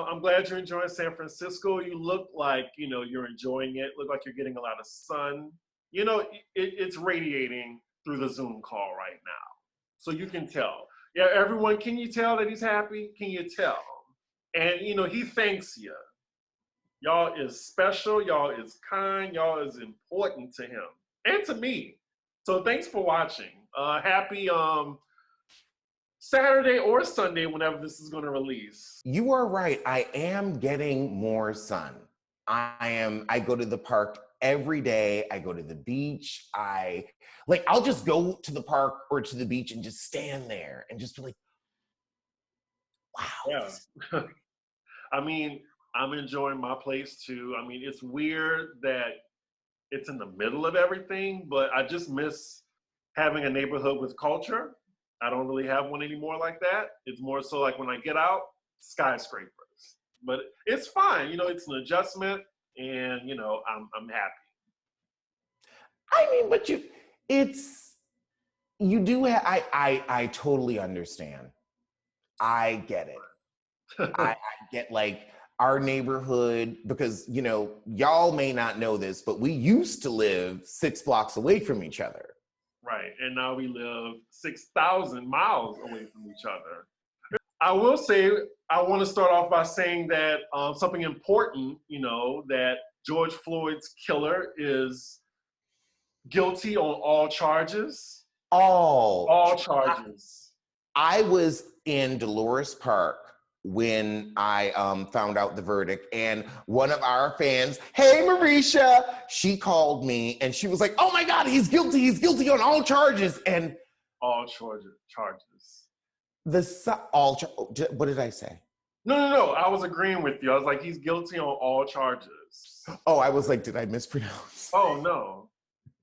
I'm glad you're enjoying San Francisco. You look like, you're enjoying it. Look like you're getting a lot of sun. It's radiating through the Zoom call right now. So you can tell. Yeah, everyone, can you tell that he's happy? Can you tell? And, he thanks you. Y'all is special. Y'all is kind. Y'all is important to him and to me. So thanks for watching. Happy Saturday or Sunday, whenever this is going to release. You are right. I am getting more sun. I go to the park every day. I go to the beach. I'll just go to the park or to the beach and just stand there and just be like, wow. Yeah. I mean, I'm enjoying my place too. I mean, it's weird that it's in the middle of everything, but I just miss having a neighborhood with culture. I don't really have one anymore like that. It's more so like when I get out, skyscrapers. But it's fine. It's an adjustment, and I'm happy. I mean, but you do have, I totally understand. I get it. I get like our neighborhood, because, y'all may not know this, but we used to live 6 blocks away from each other. Right, and now we live 6,000 miles away from each other. I will say, I want to start off by saying that something important, that George Floyd's killer is guilty on all charges. All charges. I was in Dolores Park when I found out the verdict, and one of our fans, hey Marisha, she called me and she was like, oh my God, he's guilty on all charges. And all charges. What did I say? No, I was agreeing with you. I was like, he's guilty on all charges. Oh, I was like, did I mispronounce? Oh no.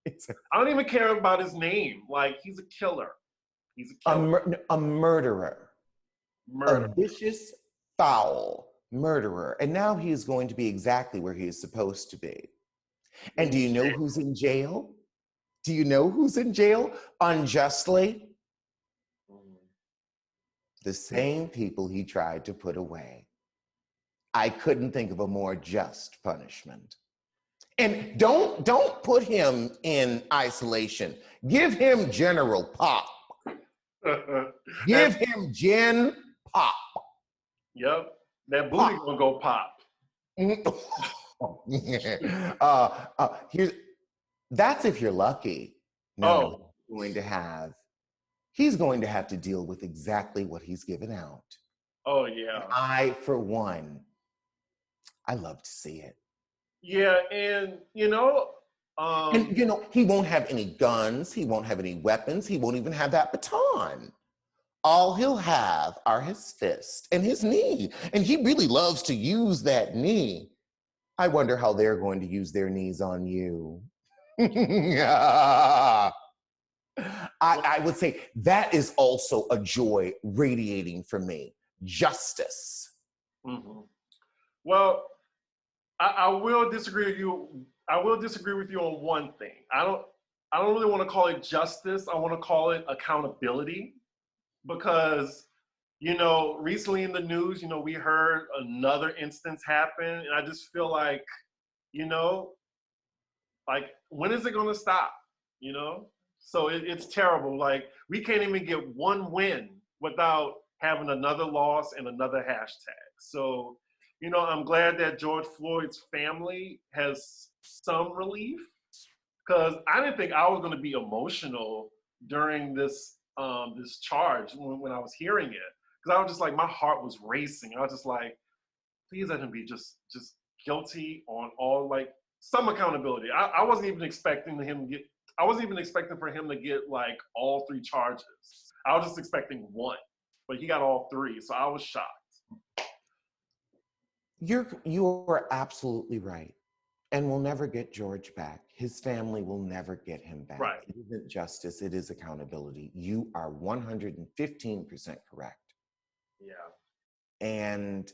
I don't even care about his name. Like, he's a killer. He's a killer. A murderer. A vicious, foul murderer. And now he is going to be exactly where he is supposed to be. And do you know who's in jail? Do you know who's in jail unjustly? The same people he tried to put away. I couldn't think of a more just punishment. And don't put him in isolation. Give him General Pop. Give him Gen Pop. Yep, that booty gonna go pop. That's if you're lucky. No, he's going to have to deal with exactly what he's given out. Oh yeah. And I, for one, I love to see it. Yeah, and he won't have any guns, he won't have any weapons, he won't even have that baton. All he'll have are his fist and his knee. And he really loves to use that knee. I wonder how they're going to use their knees on you. I would say that is also a joy radiating from me. Justice. Mm-hmm. Well, I will disagree with you. I will disagree with you on one thing. I don't really want to call it justice. I want to call it accountability, because recently in the news, we heard another instance happen, and I just feel like, like, when is it going to stop? So it's terrible. Like, we can't even get one win without having another loss and another hashtag. So, I'm glad that George Floyd's family has some relief, because I didn't think I was going to be emotional during this charge when I was hearing it, because I was just like, my heart was racing. I was just like, please let him be just guilty on all, like, some accountability. I wasn't even expecting for him to get like all 3 charges. I was just expecting 1, but he got all 3, so I was shocked. You are absolutely right. And we'll never get George back. His family will never get him back. Right. It isn't justice, it is accountability. You are 115% correct. Yeah. And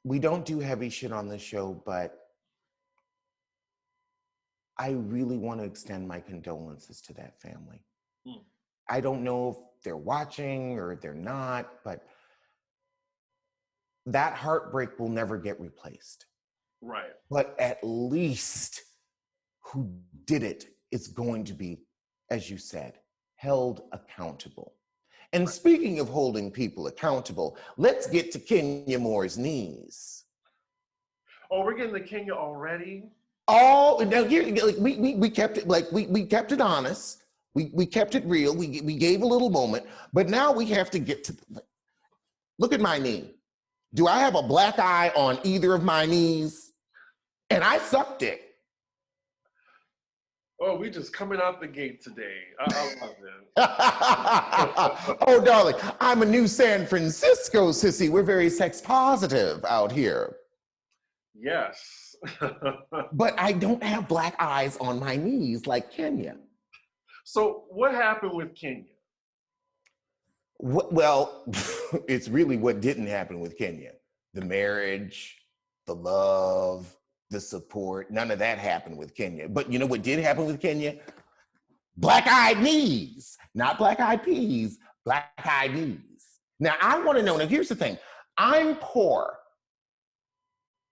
we don't do heavy shit on this show, but I really want to extend my condolences to that family. I don't know if they're watching or they're not, but that heartbreak will never get replaced. Right. But at least who did it is going to be, as you said, held accountable. And speaking of holding people accountable, let's get to Kenya Moore's knees. Oh, we're getting to Kenya already? Oh, now here, like we kept it like we kept it honest. We kept it real. We gave a little moment, but now we have to get to. Look at my knee. Do I have a black eye on either of my knees? And I sucked it. Oh, we just coming out the gate today. I love it. Oh, darling, I'm a new San Francisco sissy. We're very sex positive out here. Yes. But I don't have black eyes on my knees like Kenya. So what happened with Kenya? Well, it's really what didn't happen with Kenya. The marriage, the love, the support, none of that happened with Kenya. But you know what did happen with Kenya? Black-eyed knees, not black-eyed peas, black-eyed knees. Now, I want to know, now here's the thing. I'm poor.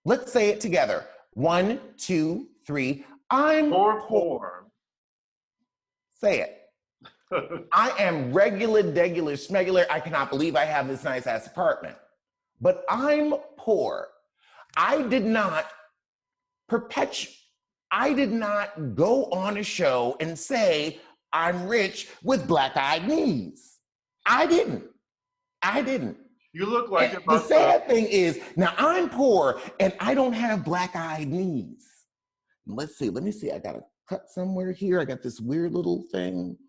Let's say it together. 1, 2, 3. I'm poor. Say it. I am regular, degular, schmegular. I cannot believe I have this nice ass apartment. But I'm poor. I did not go on a show and say I'm rich with black-eyed knees. I didn't. You look like the sad thing is, now I'm poor and I don't have black-eyed knees. Let's see, let me see. I got a cut somewhere here. I got this weird little thing.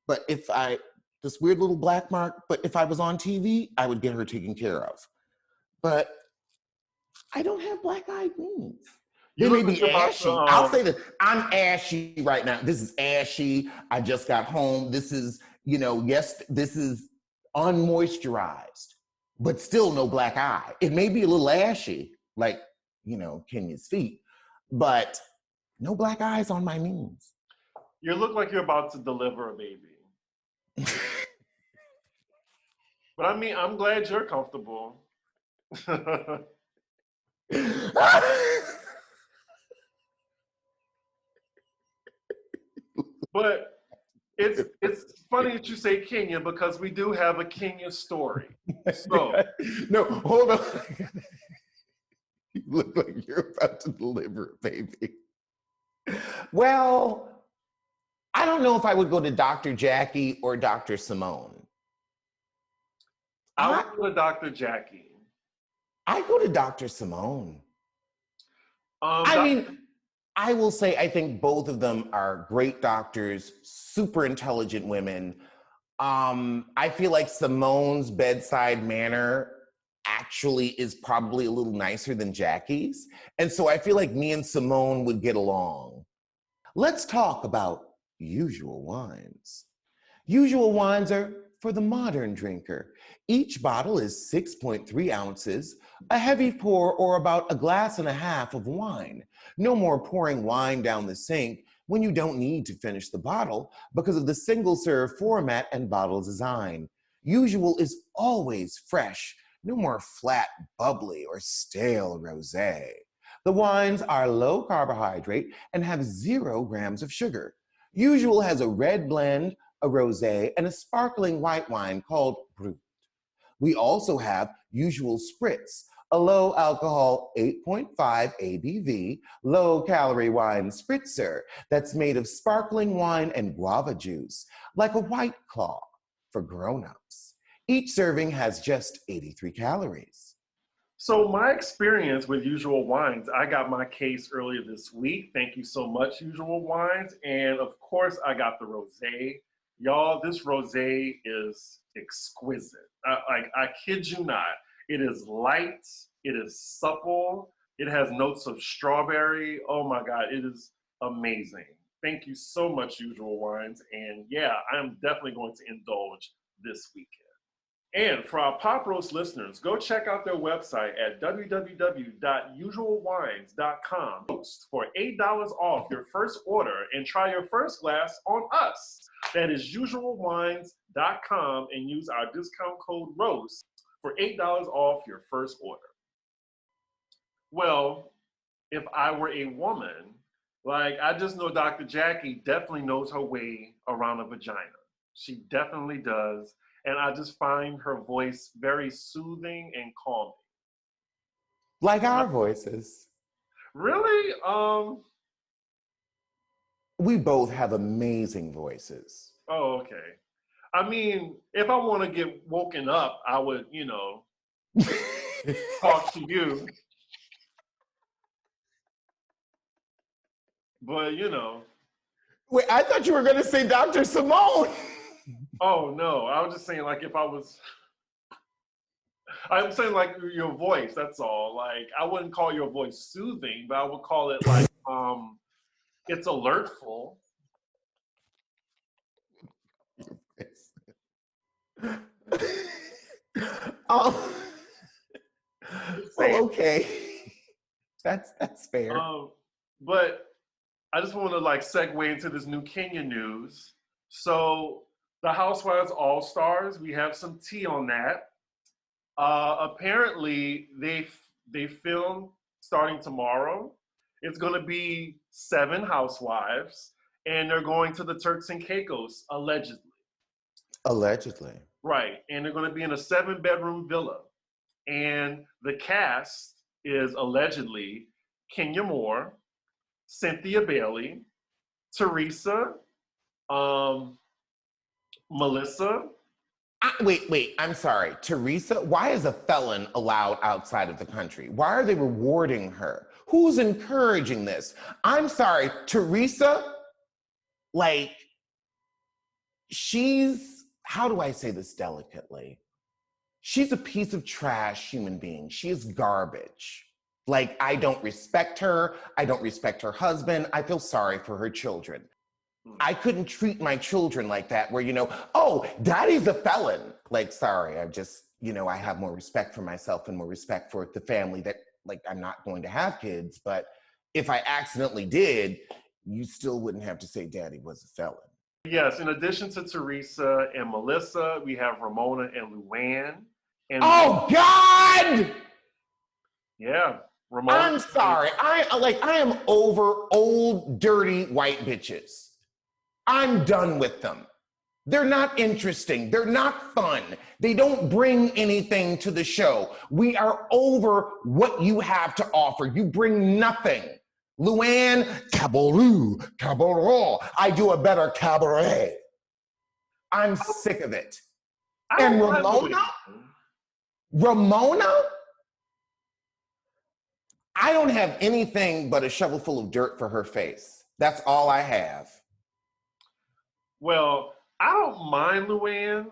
But this weird little black mark, but if I was on TV, I would get her taken care of. But I don't have black-eyed knees. They may be ashy. I'll say that I'm ashy right now. This is ashy. I just got home. This is, yes, this is unmoisturized, but still no black eye. It may be a little ashy, like, Kenya's feet, but no black eyes on my knees. You look like you're about to deliver a baby. But I mean, I'm glad you're comfortable. But it's funny that you say Kenya because we do have a Kenya story. So no, hold on. You look like you're about to deliver a baby. Well, I don't know if I would go to Dr. Jackie or Dr. Simone. I would go to Dr. Jackie. I go to Dr. Simone. I will say I think both of them are great doctors, super intelligent women. I feel like Simone's bedside manner actually is probably a little nicer than Jackie's. And so I feel like me and Simone would get along. Let's talk about usual wines. Usual wines are for the modern drinker. Each bottle is 6.3 ounces, a heavy pour or about a glass and a half of wine. No more pouring wine down the sink when you don't need to finish the bottle because of the single-serve format and bottle design. Usual is always fresh. No more flat, bubbly, or stale rosé. The wines are low carbohydrate and have 0 grams of sugar. Usual has a red blend, a rosé, and a sparkling white wine called Brut. We also have Usual Spritz, a low alcohol 8.5 ABV, low calorie wine spritzer that's made of sparkling wine and guava juice, like a White Claw for grown-ups. Each serving has just 83 calories. So my experience with Usual Wines, I got my case earlier this week. Thank you so much, Usual Wines. And of course, I got the rosé. Y'all, this rosé is exquisite. I kid you not. It is light. It is supple. It has notes of strawberry. Oh my God, it is amazing. Thank you so much, Usual Wines. And yeah, I am definitely going to indulge this weekend. And for our Pop Roast listeners, go check out their website at www.usualwines.com for $8 off your first order and try your first glass on us. That is usualwines.com and use our discount code ROAST for $8 off your first order. Well, if I were a woman, like I just know Dr. Jackie definitely knows her way around a vagina. She definitely does. And I just find her voice very soothing and calming. Like our voices. Really? We both have amazing voices. Oh, okay. I mean, if I want to get woken up, I would, talk to you. But, Wait, I thought you were going to say Dr. Simone. oh no, I was just saying like if I was, I'm saying like your voice, that's all. Like I wouldn't call your voice soothing, but I would call it like, it's alertful. Oh, well, okay. That's fair. But I just want to like segue into this new Kenya news. So the Housewives All-Stars, we have some tea on that. Apparently, they film starting tomorrow. It's going to be 7 housewives, and they're going to the Turks and Caicos, allegedly. Allegedly. Right, and they're going to be in a 7-bedroom villa. And the cast is allegedly Kenya Moore, Cynthia Bailey, Teresa, Melissa. Wait, I'm sorry. Teresa, why is a felon allowed outside of the country? Why are they rewarding her? Who's encouraging this? I'm sorry, Teresa, like, how do I say this delicately? She's a piece of trash human being. She is garbage. Like, I don't respect her. I don't respect her husband. I feel sorry for her children. I couldn't treat my children like that where, oh, daddy's a felon. Like, sorry, I have more respect for myself and more respect for the family that, like, I'm not going to have kids. But if I accidentally did, you still wouldn't have to say daddy was a felon. Yes, in addition to Teresa and Melissa, we have Ramona and Luann. And oh, God! Yeah, Ramona. I'm sorry. I am over old, dirty white bitches. I'm done with them. They're not interesting. They're not fun. They don't bring anything to the show. We are over what you have to offer. You bring nothing. Luann, cabaret. I do a better cabaret. I'm sick of it. And Ramona? I don't have anything but a shovel full of dirt for her face. That's all I have. Well, I don't mind Luann,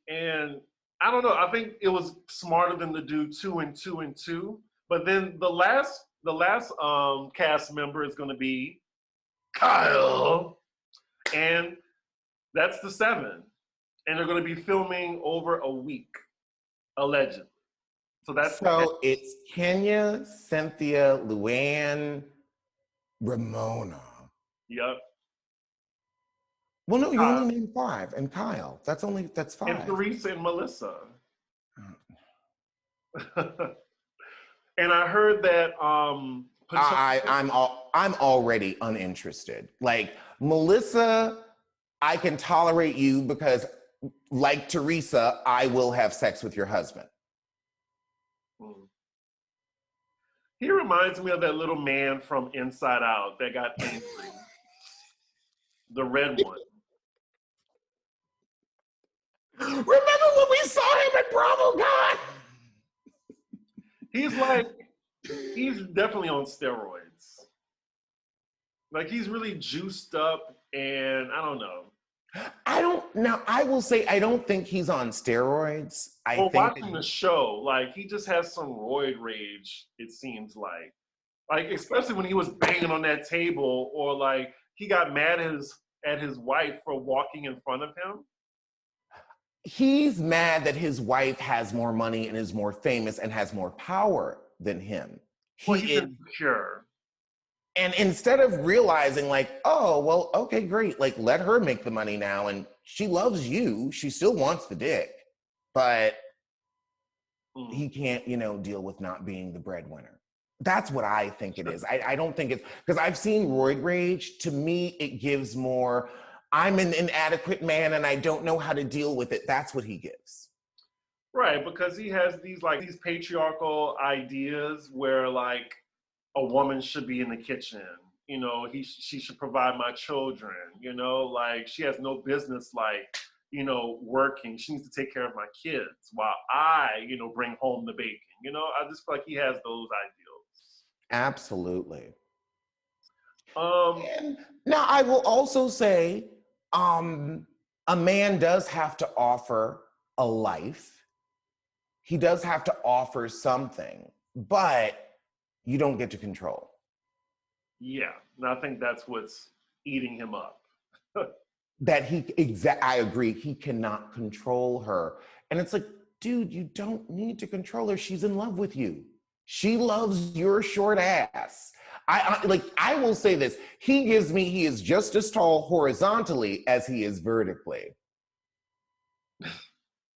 and I don't know. I think it was smart of them to do 2 and 2 and 2. But then the last cast member is going to be Kyle, and that's the 7, and they're going to be filming over a week, allegedly. So it's Kenya, Cynthia, Luann, Ramona. Yep. Well, no, you only named 5, and Kyle. That's 5. And Teresa and Melissa. And I heard that I'm already uninterested. Like, Melissa, I can tolerate you because, like Teresa, I will have sex with your husband. He reminds me of that little man from Inside Out that got angry. The red one. Remember when we saw him at Bravo, God? He's definitely on steroids. Like, he's really juiced up, and I don't know. I will say I don't think he's on steroids. Watching the show, like, he just has some roid rage, it seems like. Like, especially when he was banging on that table, or like he got mad at his wife for walking in front of him. He's mad that his wife has more money and is more famous and has more power than him. He's insecure. And instead of realizing, like, oh, well, okay, great. Like, let her make the money now. And she loves you. She still wants the dick. But he can't, deal with not being the breadwinner. That's what I think it is. I don't think it's, because I've seen roid rage. To me, it gives more, I'm an inadequate man and I don't know how to deal with it. That's what he gives. Right, because he has these patriarchal ideas where like a woman should be in the kitchen. You know, she should provide my children. You know, like she has no business working. She needs to take care of my kids while I bring home the bacon. You know, I just feel like he has those ideals. Absolutely. Um, And now I will also say, a man does have to offer a life. He does have to offer something, but you don't get to control. yeah, and I think that's what's eating him up. I agree, he cannot control her. And it's like, dude, you don't need to control her. She's in love with you. She loves your short ass. I will say this, he is just as tall horizontally as he is vertically.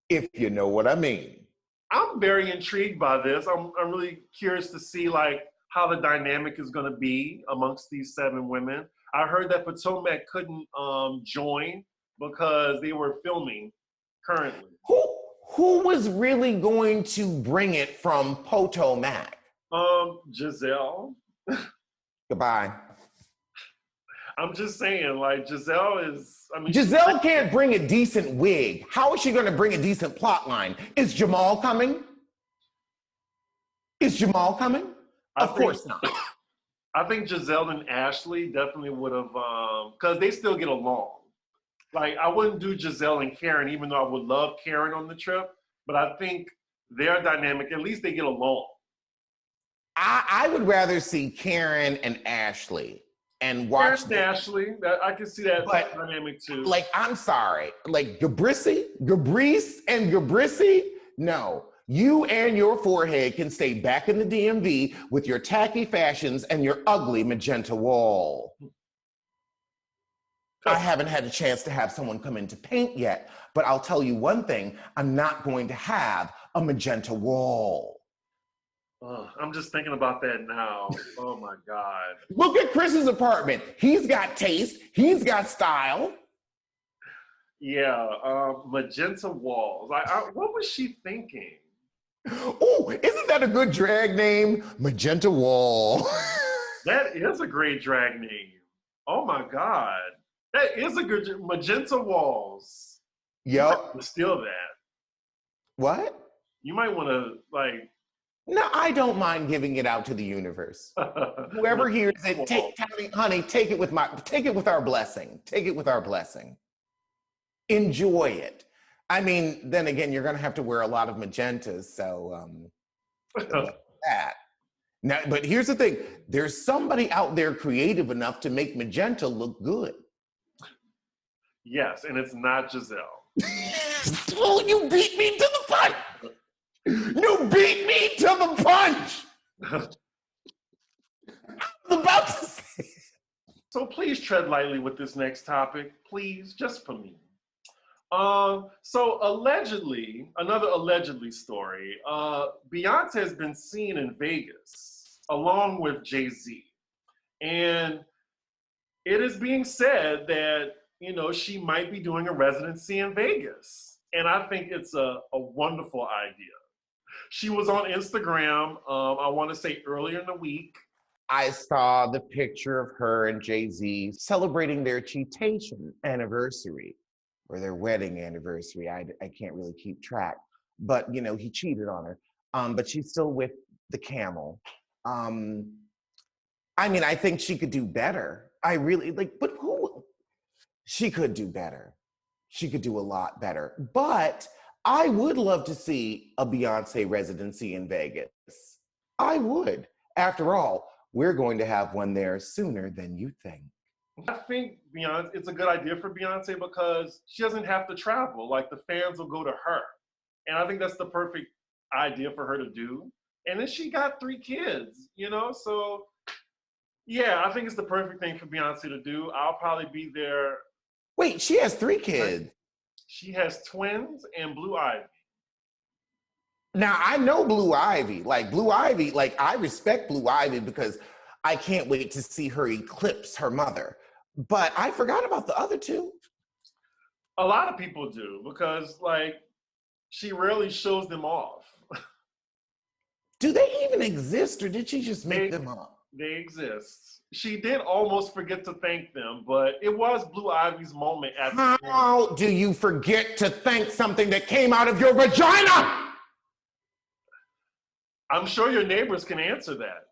If you know what I mean. I'm very intrigued by this. I'm really curious to see how the dynamic is going to be amongst these 7 women. I heard that Potomac couldn't join because they were filming currently. Who was really going to bring it from Potomac? Giselle. Goodbye. I'm just saying, Giselle is, Giselle can't bring a decent wig. How is she going to bring a decent plot line? Is Jamal coming? Of course not. I think Giselle and Ashley definitely would have, because they still get along. I wouldn't do Giselle and Karen, even though I would love Karen on the trip, but I think their dynamic, at least they get along. I would rather see Karen and Ashley and watch Karen and Ashley. I can see that dynamic too. I'm sorry, Gabrice and Gabrice, no. You and your forehead can stay back in the DMV with your tacky fashions and your ugly magenta wall. I haven't had a chance to have someone come in to paint yet, but I'll tell you one thing, I'm not going to have a magenta wall. I'm just thinking about that now. Oh my God. Look at Chris's apartment. He's got taste. He's got style. Yeah, magenta walls. What was she thinking? Oh, isn't that a good drag name? Magenta Wall. That is a great drag name. Oh my God. That is a good Magenta Walls. Yep. Steal that. What? You might want to No, I don't mind giving it out to the universe. Whoever hears it, take it with our blessing. Take it with our blessing. Enjoy it. I mean, then again, you're going to have to wear a lot of magentas, so that. Now, but here's the thing. There's somebody out there creative enough to make magenta look good. Yes, and it's not Giselle. Oh, you beat me to the punch. You beat me to the punch. I was about to say. So please tread lightly with this next topic, please, just for me. So another allegedly story, Beyoncé has been seen in Vegas along with Jay-Z. And it is being said that, she might be doing a residency in Vegas. And I think it's a wonderful idea. She was on Instagram, I want to say earlier in the week. I saw the picture of her and Jay-Z celebrating their cheatation anniversary. Or their wedding anniversary. I can't really keep track. But, he cheated on her. But she's still with the camel. I think she could do better. But who? She could do better. She could do a lot better. But I would love to see a Beyoncé residency in Vegas. I would. After all, we're going to have one there sooner than you think. I think it's a good idea for Beyoncé because she doesn't have to travel. The fans will go to her. And I think that's the perfect idea for her to do. And then she got 3 kids, So, yeah, I think it's the perfect thing for Beyoncé to do. I'll probably be there. Wait, she has 3 kids. She has twins and Blue Ivy. Now, I know Blue Ivy. Like, Blue Ivy, like, I respect Blue Ivy because I can't wait to see her eclipse her mother. But I forgot about the other two. A lot of people do because, like, she rarely shows them off. Do they even exist, or did she just make them up? They exist. She did almost forget to thank them, but it was Blue Ivy's moment at the end. How do you forget to thank something that came out of your vagina? I'm sure your neighbors can answer that.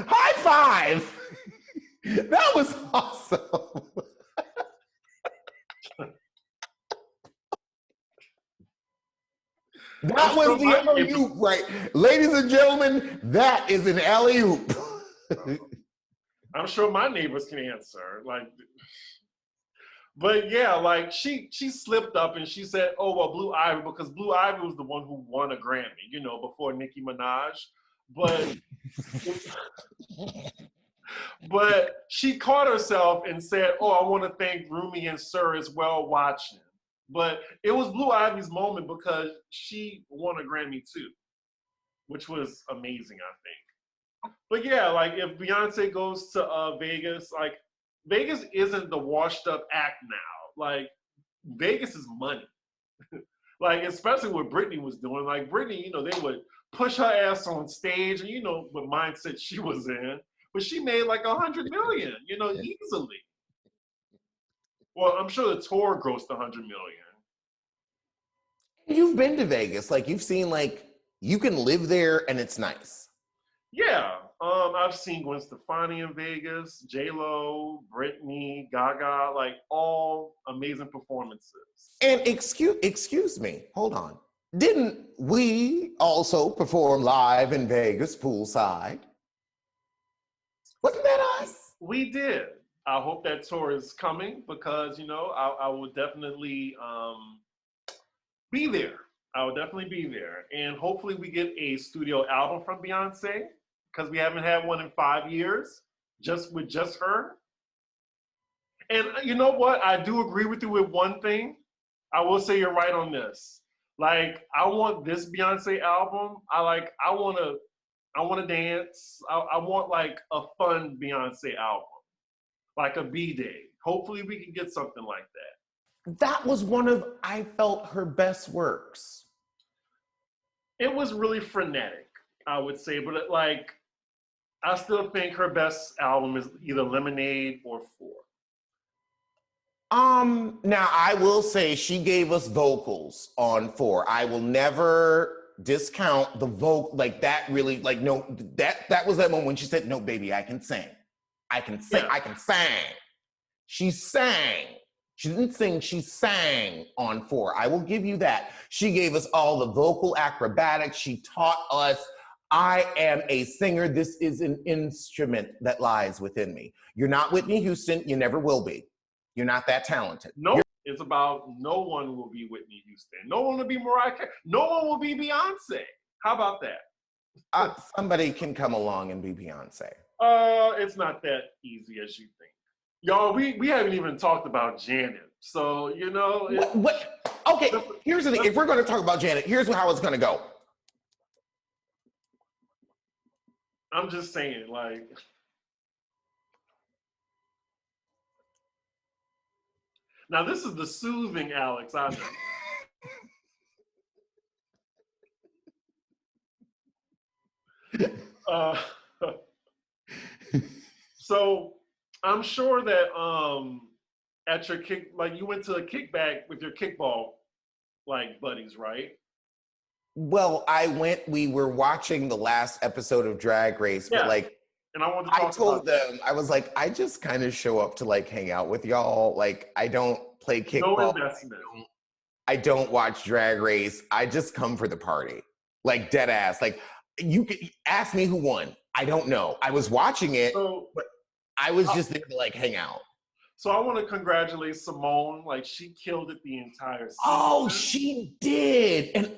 High five! That was awesome. That was the alley-oop, right? Ladies and gentlemen, that is an alley-oop. I'm sure my neighbors can answer. Like, but yeah, like she slipped up and she said, "Oh well, Blue Ivy," because Blue Ivy was the one who won a Grammy, you know, before Nicki Minaj. But she caught herself and said, "Oh, I want to thank Rumi and Sir as well watching." But it was Blue Ivy's moment because she won a Grammy too, which was amazing, I think. But yeah, like if Beyonce goes to Vegas, like Vegas isn't the washed up act now. Like Vegas is money. Like especially what Britney was doing. Like Britney, you know, they would push her ass on stage, and you know what mindset she was in. But she made like 100 million, you know, easily. Well, I'm sure the tour grossed 100 million. You've been to Vegas, like you've seen, like you can live there and it's nice. Yeah, I've seen Gwen Stefani in Vegas, J-Lo, Britney, Gaga, like all amazing performances. And excuse me, hold on. Didn't we also perform live in Vegas poolside? Wasn't that us? We did. I hope that tour is coming because, you know, I will definitely be there. I will definitely be there. And hopefully we get a studio album from Beyonce because we haven't had one in 5 years, just with just her. And you know what? I do agree with you with one thing. I will say you're right on this. Like, I want this Beyonce album. I want to dance. I want like a fun Beyonce album, like a B-Day. Hopefully we can get something like that. That was one of, I felt, her best works. It was really frenetic, I would say, but I still think her best album is either Lemonade or Four. Now I will say she gave us vocals on Four. I will never discount the vocal, like that really, like, no, that was that moment when she said, "No, baby, I can sing. I can sing, yeah. I can sing." She sang. She didn't sing, she sang on Four. I will give you that. She gave us all the vocal acrobatics. She taught us, I am a singer. This is an instrument that lies within me. You're not Whitney Houston. You never will be. You're not that talented. No, it's about no one will be Whitney Houston. No one will be Mariah Carey. No one will be Beyonce. How about that? Somebody can come along and be Beyonce. It's not that easy as you think. Y'all, we haven't even talked about Janet. So, you know. What? Okay, here's the thing. If we're going to talk about Janet, here's how it's going to go. I'm just saying, like. Now, this is the soothing Alex, I know. So, I'm sure that at your you went to a kickback with your kickball, like, buddies, right? Well, we were watching the last episode of Drag Race, but like, and I told them, I was like, I just kind of show up to like hang out with y'all. Like, I don't play kickball. No investment. I don't watch Drag Race. I just come for the party. Like, dead ass. Like, you could ask me who won. I don't know. I was watching it, but I was just there to like hang out. So I want to congratulate Simone. Like, she killed it the entire season. Oh, she did. And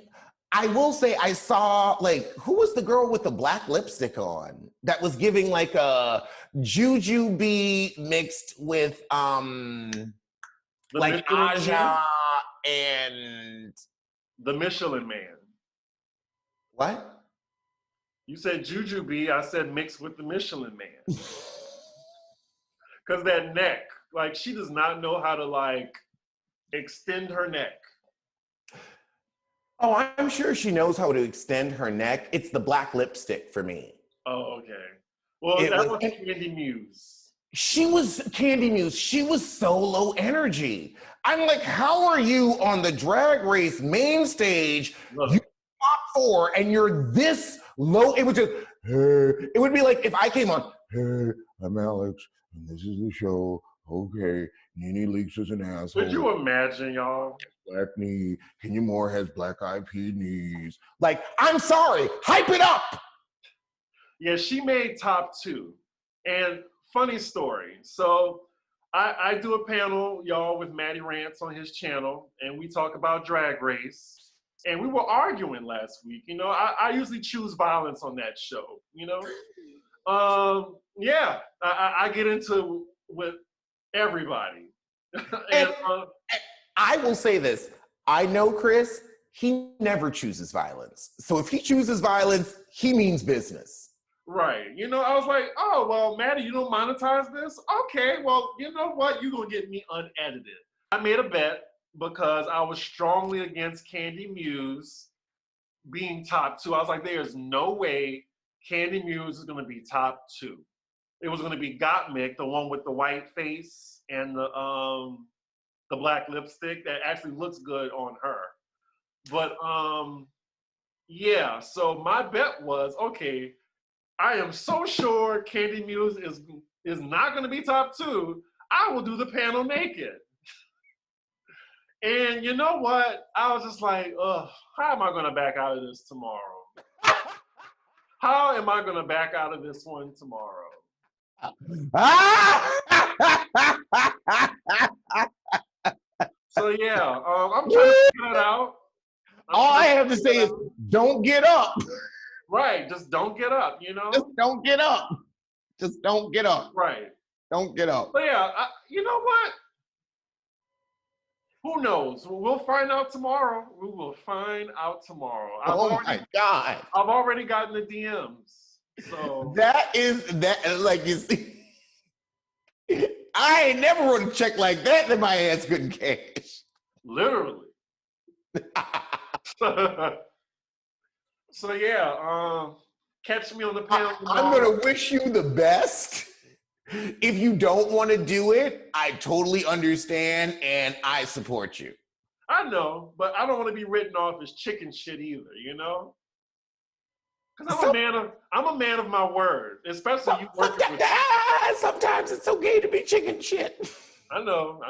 I will say, I saw, like, who was the girl with the black lipstick on that was giving like a Jujubee mixed with The like Michelin Man? Aja and The Michelin Man. what? You said Jujubee, I said mixed with the Michelin Man. Because that neck, like she does not know how to like extend her neck. Oh, I'm sure she knows how to extend her neck. It's the black lipstick for me. Oh, okay. Well, It that was, was Candy Muse. she was Candy Muse. She was so low energy. I'm like, how are you on the Drag Race main stage? Look. You top 4 and you're this low. It was just, hey. It would be like if I came on, hey, I'm Alex, and this is the show. Okay, Nene Leakes is an asshole. Could you imagine, y'all? Black knee. Kenya Moore has black IP knees. Like, I'm sorry, hype it up. Yeah, she made top 2. And funny story. So I do a panel, y'all, with Matty Rants on his channel, and we talk about Drag Race. And we were arguing last week. You know, I usually choose violence on that show, you know? Yeah, I get into with everybody. and I will say this. I know Chris, he never chooses violence. So if he chooses violence, he means business. Right. You know, I was like, oh, well, Maddie, you don't monetize this? Okay, well, you know what? You're going to get me unedited. I made a bet because I was strongly against Candy Muse being top 2. I was like, there's no way Candy Muse is going to be top 2. It was going to be Gottmik, the one with the white face and the black lipstick that actually looks good on her. But yeah, so my bet was, okay, I am so sure Candy Muse is not going to be top 2. I will do the panel naked. And you know what? I was just like, ugh, how am I going to back out of this tomorrow? How am I going to back out of this one tomorrow? So yeah, I'm trying to figure it out. All I have to say is, don't get up. Right, just don't get up, you know? Just don't get up. Just don't get up. Right. Don't get up. But yeah, you know what? Who knows? We'll find out tomorrow. We will find out tomorrow. My God. I've already gotten the DMs. So that like you see. I ain't never wrote a check like that my ass couldn't cash. Literally. So yeah, catch me on the panel tomorrow. I'm gonna wish you the best. If you don't want to do it, I totally understand and I support you. I know, but I don't want to be written off as chicken shit either, you know? Because I'm a man of my word, especially you working with sometimes it's okay to be chicken shit. I know.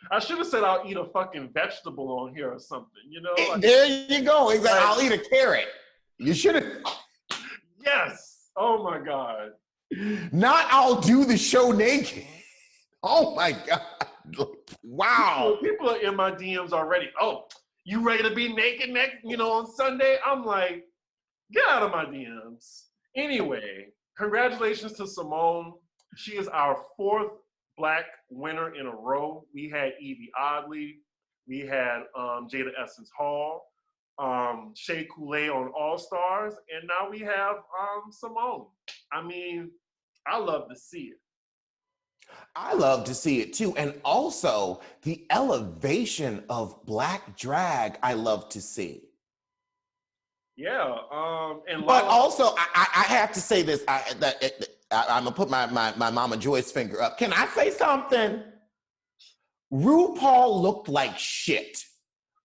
I should have said I'll eat a fucking vegetable on here or something, you know? Like, there you go. Exactly. Like, I'll eat a carrot. You should have. Yes. Oh my God. Not I'll do the show naked. Oh my God. Wow. People are in my DMs already. Oh, you ready to be naked next, on Sunday? I'm like, get out of my DMs. Anyway, congratulations to Simone. She is our 4th Black winner in a row. We had Evie Oddly. We had Jada Essence Hall, Shea Coulee on All-Stars, and now we have Simone. I mean, I love to see it. I love to see it too. And also the elevation of Black drag, I love to see. Yeah. But also, I have to say this. I'm gonna put my Mama Joyce finger up. Can I say something? RuPaul looked like shit.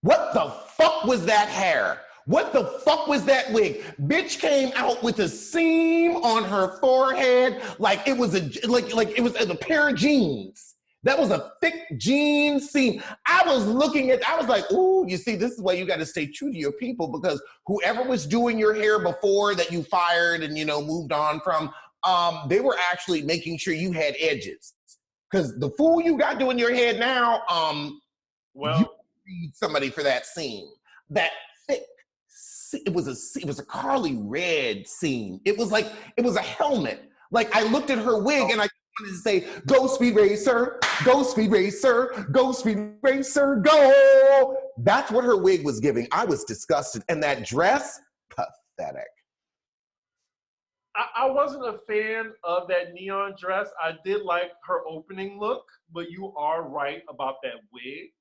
What the fuck was that hair? What the fuck was that wig? Bitch came out with a seam on her forehead like it was like it was a pair of jeans. That was a thick jean seam. I was like, ooh, you see, this is why you got to stay true to your people, because whoever was doing your hair before that you fired and, moved on from, they were actually making sure you had edges. Because the fool you got doing your head now, you need somebody for that seam. That thick, it was a Carly Red seam. It was a helmet. Like I looked at her wig and I wanted to say, go Speed Racer, go Speed Racer, go Speed Racer, go. That's what her wig was giving. I was disgusted. And that dress, pathetic. I wasn't a fan of that neon dress. I did like her opening look, but you are right about that wig.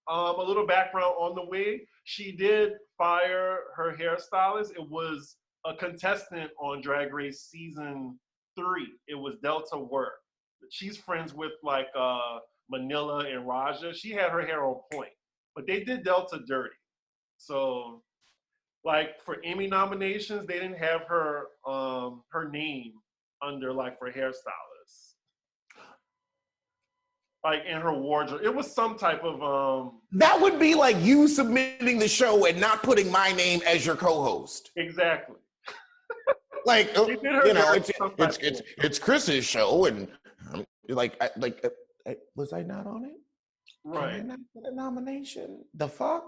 A little background on the wig. She did fire her hairstylist. It was a contestant on Drag Race season 3. It was Delta Work. She's friends with like Manila and Raja. She had her hair on point, but they did Delta dirty. So like for Emmy nominations, they didn't have her her name under like for hairstylist. Like in her wardrobe. It was some type of That would be like you submitting the show and not putting my name as your co-host. Exactly. Like, you know, it's Chris's show, and was I not on it? Right. Did I not get a nomination? The fuck?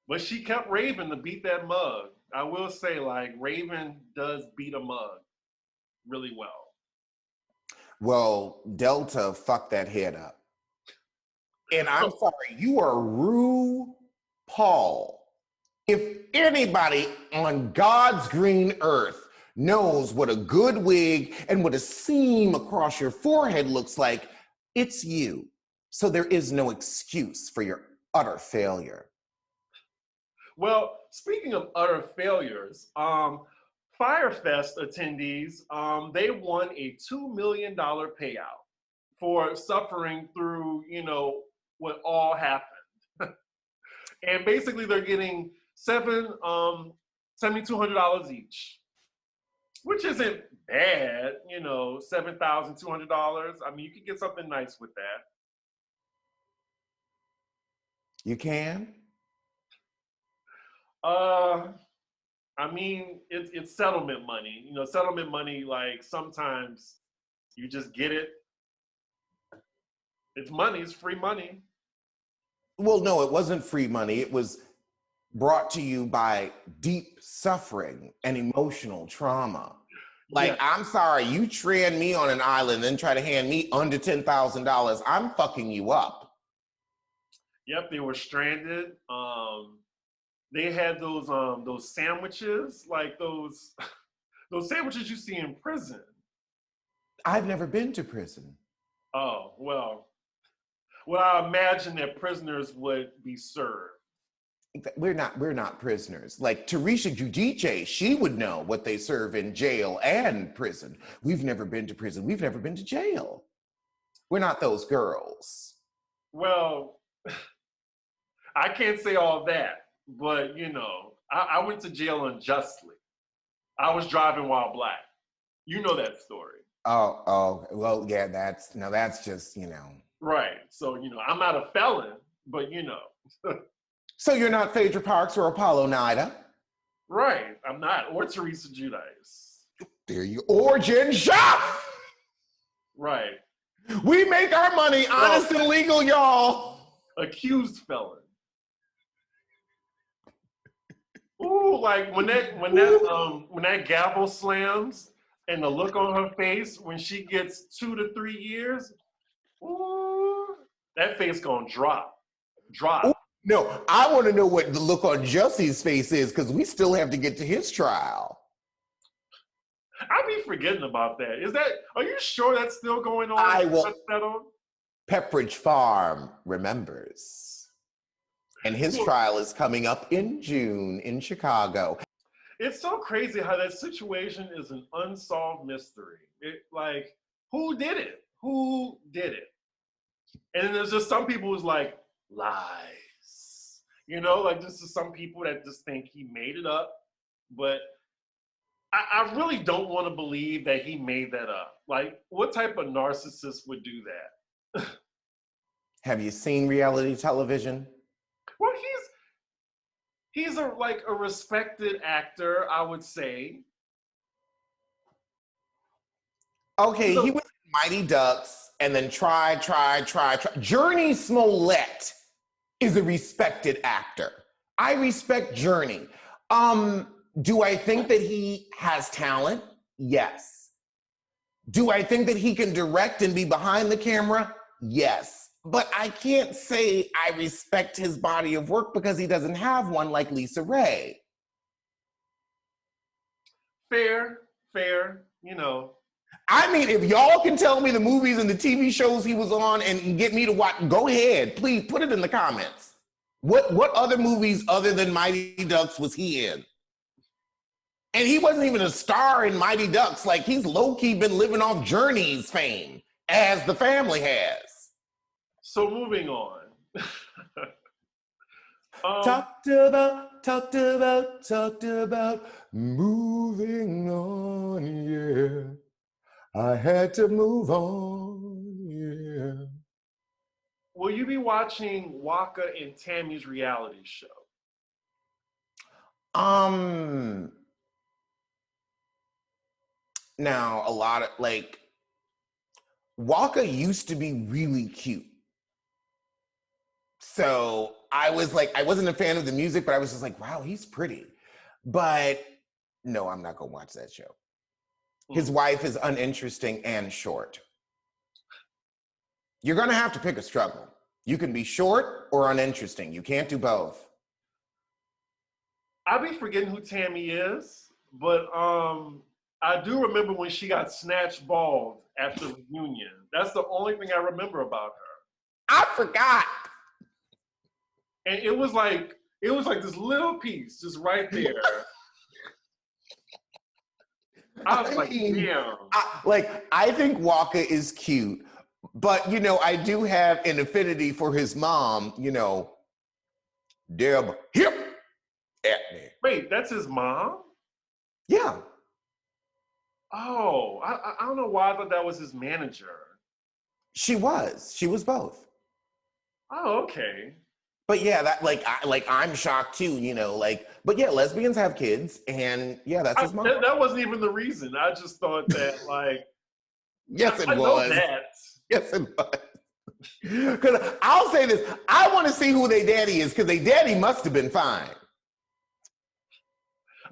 But she kept Raven to beat that mug. I will say, like, Raven does beat a mug really well. Well, Delta fucked that head up. And I'm sorry, you are RuPaul. If anybody on God's green earth knows what a good wig and what a seam across your forehead looks like, it's you. So there is no excuse for your utter failure. Well, speaking of utter failures, Fyre Fest attendees, they won a $2 million payout for suffering through, you know, what all happened. And basically they're getting $7,200 each, which isn't bad, you know, $7,200. I mean, you can get something nice with that. You can? I mean, it's settlement money. You know, settlement money, like sometimes you just get it. It's money, it's free money. Well, no, it wasn't free money. It was brought to you by deep suffering and emotional trauma. Like, yeah. I'm sorry, you strand me on an island and try to hand me under $10,000. I'm fucking you up. Yep, they were stranded. They had those sandwiches, like those sandwiches you see in prison. I've never been to prison. Oh, well, I imagine that prisoners would be served. We're not prisoners. Like Tarisha Giudice, she would know what they serve in jail and prison. We've never been to prison. We've never been to jail. We're not those girls. Well, I can't say all that, but you know, I went to jail unjustly. I was driving while black. You know that story. Oh, well, yeah, that's just, you know. Right. So, you know, I'm not a felon, but you know. So you're not Phaedra Parks or Apollo Nida? Right, I'm not. Or Teresa Giudice. There you or Jen Shah! Right. We make our money honest and legal, y'all. Accused felon. Ooh, like when that gavel slams and the look on her face when she gets 2 to 3 years, ooh, that face gonna drop. Ooh, no, I want to know what the look on Jussie's face is because we still have to get to his trial. I be forgetting about that. Are you sure that's still going on? Pepperidge Farm remembers. And his trial is coming up in June in Chicago. It's so crazy how that situation is an unsolved mystery. Like, who did it? Who did it? And then there's just some people who's like, lies. You know, like this is some people that just think he made it up. But I really don't want to believe that he made that up. Like, what type of narcissist would do that? Have you seen reality television? Well, he's a respected actor, I would say. Okay, he was in Mighty Ducks and then try. Jussie Smollett is a respected actor. I respect Jussie. Do I think that he has talent? Yes. Do I think that he can direct and be behind the camera? Yes. But I can't say I respect his body of work because he doesn't have one like Lisa Ray. Fair. I mean, if y'all can tell me the movies and the TV shows he was on and get me to watch, go ahead. Please put it in the comments. What other movies other than Mighty Ducks was he in? And he wasn't even a star in Mighty Ducks. Like, he's low-key been living off Journey's fame, as the family has. So moving on. Talked about moving on, yeah. I had to move on, yeah. Will you be watching Waka and Tammy's reality show? Now, a lot of, like, Waka used to be really cute. So I was like, I wasn't a fan of the music, but I was just like, wow, he's pretty. But no, I'm not gonna watch that show. His wife is uninteresting and short. You're gonna have to pick a struggle. You can be short or uninteresting. You can't do both. I be forgetting who Tammy is, but I do remember when she got snatched bald after the reunion. That's the only thing I remember about her. I forgot. And it was like this little piece just right there. I was like, damn. I think Waka is cute, but I do have an affinity for his mom, Deb Antney. Wait, that's his mom? Yeah. Oh, I don't know why I thought that was his manager. She was both. Oh, okay. But yeah, that I'm shocked too, but yeah, lesbians have kids, and yeah, that's his mom. That wasn't even the reason. I just thought that, yes, it was. Know that. Yes, it was. Because I'll say this, I want to see who their daddy is, because their daddy must have been fine.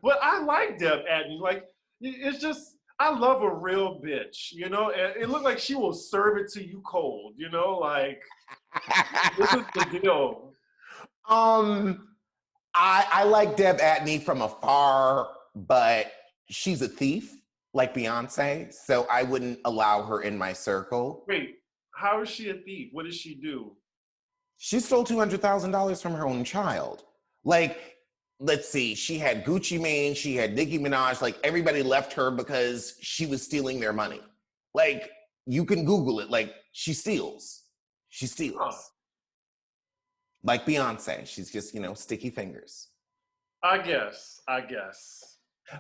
But I like Deb Antney. It's just, I love a real bitch, and it looked like she will serve it to you cold, this is the deal. I like Deb Antney from afar, but she's a thief, like Beyoncé, so I wouldn't allow her in my circle. Wait, how is she a thief? What does she do? She stole $200,000 from her own child. Let's see, she had Gucci Mane, she had Nicki Minaj, everybody left her because she was stealing their money. You can Google it, she steals. She steals. Huh. Like Beyonce, she's just, sticky fingers. I guess.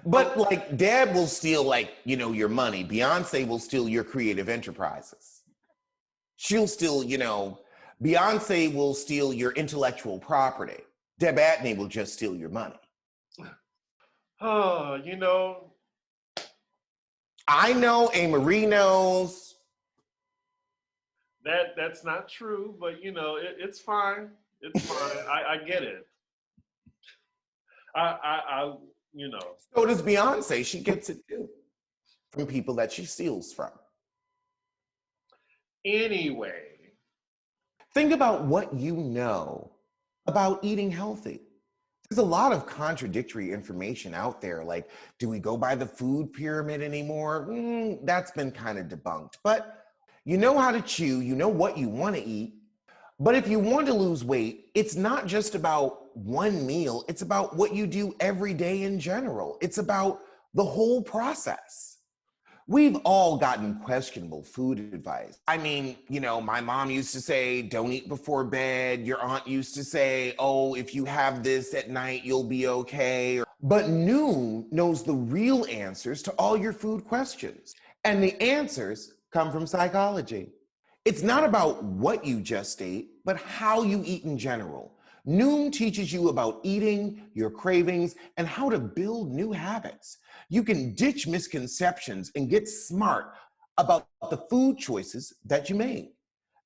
But Deb will steal your money. Beyonce will steal your creative enterprises. She'll steal, Beyonce will steal your intellectual property. Deb Antney will just steal your money. Oh, I know, A. Marie knows. That's not true, but it's fine. It's fine. I get it. So does Beyonce. She gets it too from people that she steals from. Anyway. Think about what you know about eating healthy. There's a lot of contradictory information out there. Do we go by the food pyramid anymore? That's been kind of debunked. But you know how to chew, you know what you want to eat. But if you want to lose weight, it's not just about one meal. It's about what you do every day in general. It's about the whole process. We've all gotten questionable food advice. I mean, my mom used to say, don't eat before bed. Your aunt used to say, oh, if you have this at night, you'll be okay. But Noom knows the real answers to all your food questions. And the answers come from psychology. It's not about what you just ate, but how you eat in general. Noom teaches you about eating, your cravings, and how to build new habits. You can ditch misconceptions and get smart about the food choices that you make.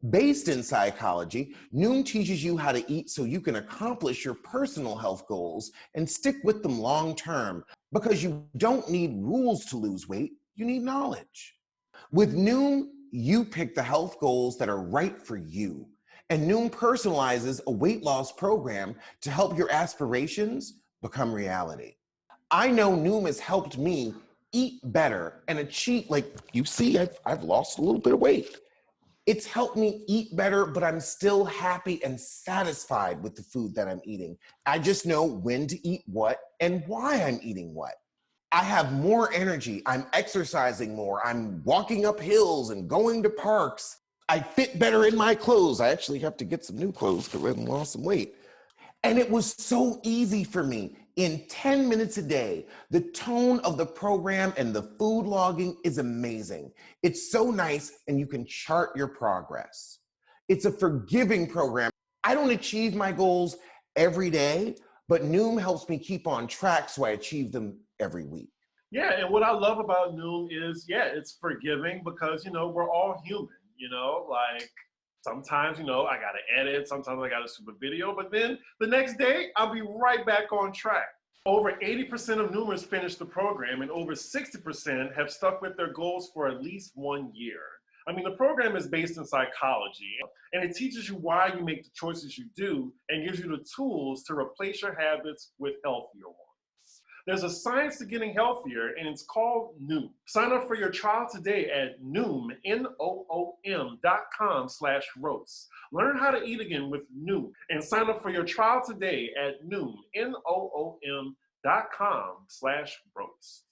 Based in psychology, Noom teaches you how to eat so you can accomplish your personal health goals and stick with them long term, because you don't need rules to lose weight, you need knowledge. With Noom, you pick the health goals that are right for you. And Noom personalizes a weight loss program to help your aspirations become reality. I know Noom has helped me eat better and achieve, like you see, I've lost a little bit of weight. It's helped me eat better, but I'm still happy and satisfied with the food that I'm eating. I just know when to eat what and why I'm eating what. I have more energy. I'm exercising more. I'm walking up hills and going to parks. I fit better in my clothes. I actually have to get some new clothes because I've lost some weight. And it was so easy for me. In 10 minutes a day, the tone of the program and the food logging is amazing. It's so nice, and you can chart your progress. It's a forgiving program. I don't achieve my goals every day, but Noom helps me keep on track so I achieve them every week. Yeah, and what I love about Noom is, yeah, it's forgiving because, we're all human, like sometimes, I got to edit, sometimes I got to shoot a video, but then the next day, I'll be right back on track. Over 80% of Noomers finish the program, and over 60% have stuck with their goals for at least 1 year. I mean, the program is based in psychology, and it teaches you why you make the choices you do and gives you the tools to replace your habits with healthier ones. There's a science to getting healthier, and it's called Noom. Sign up for your trial today at Noom, Noom.com/roast. Learn how to eat again with Noom, and sign up for your trial today at Noom, Noom.com/roast.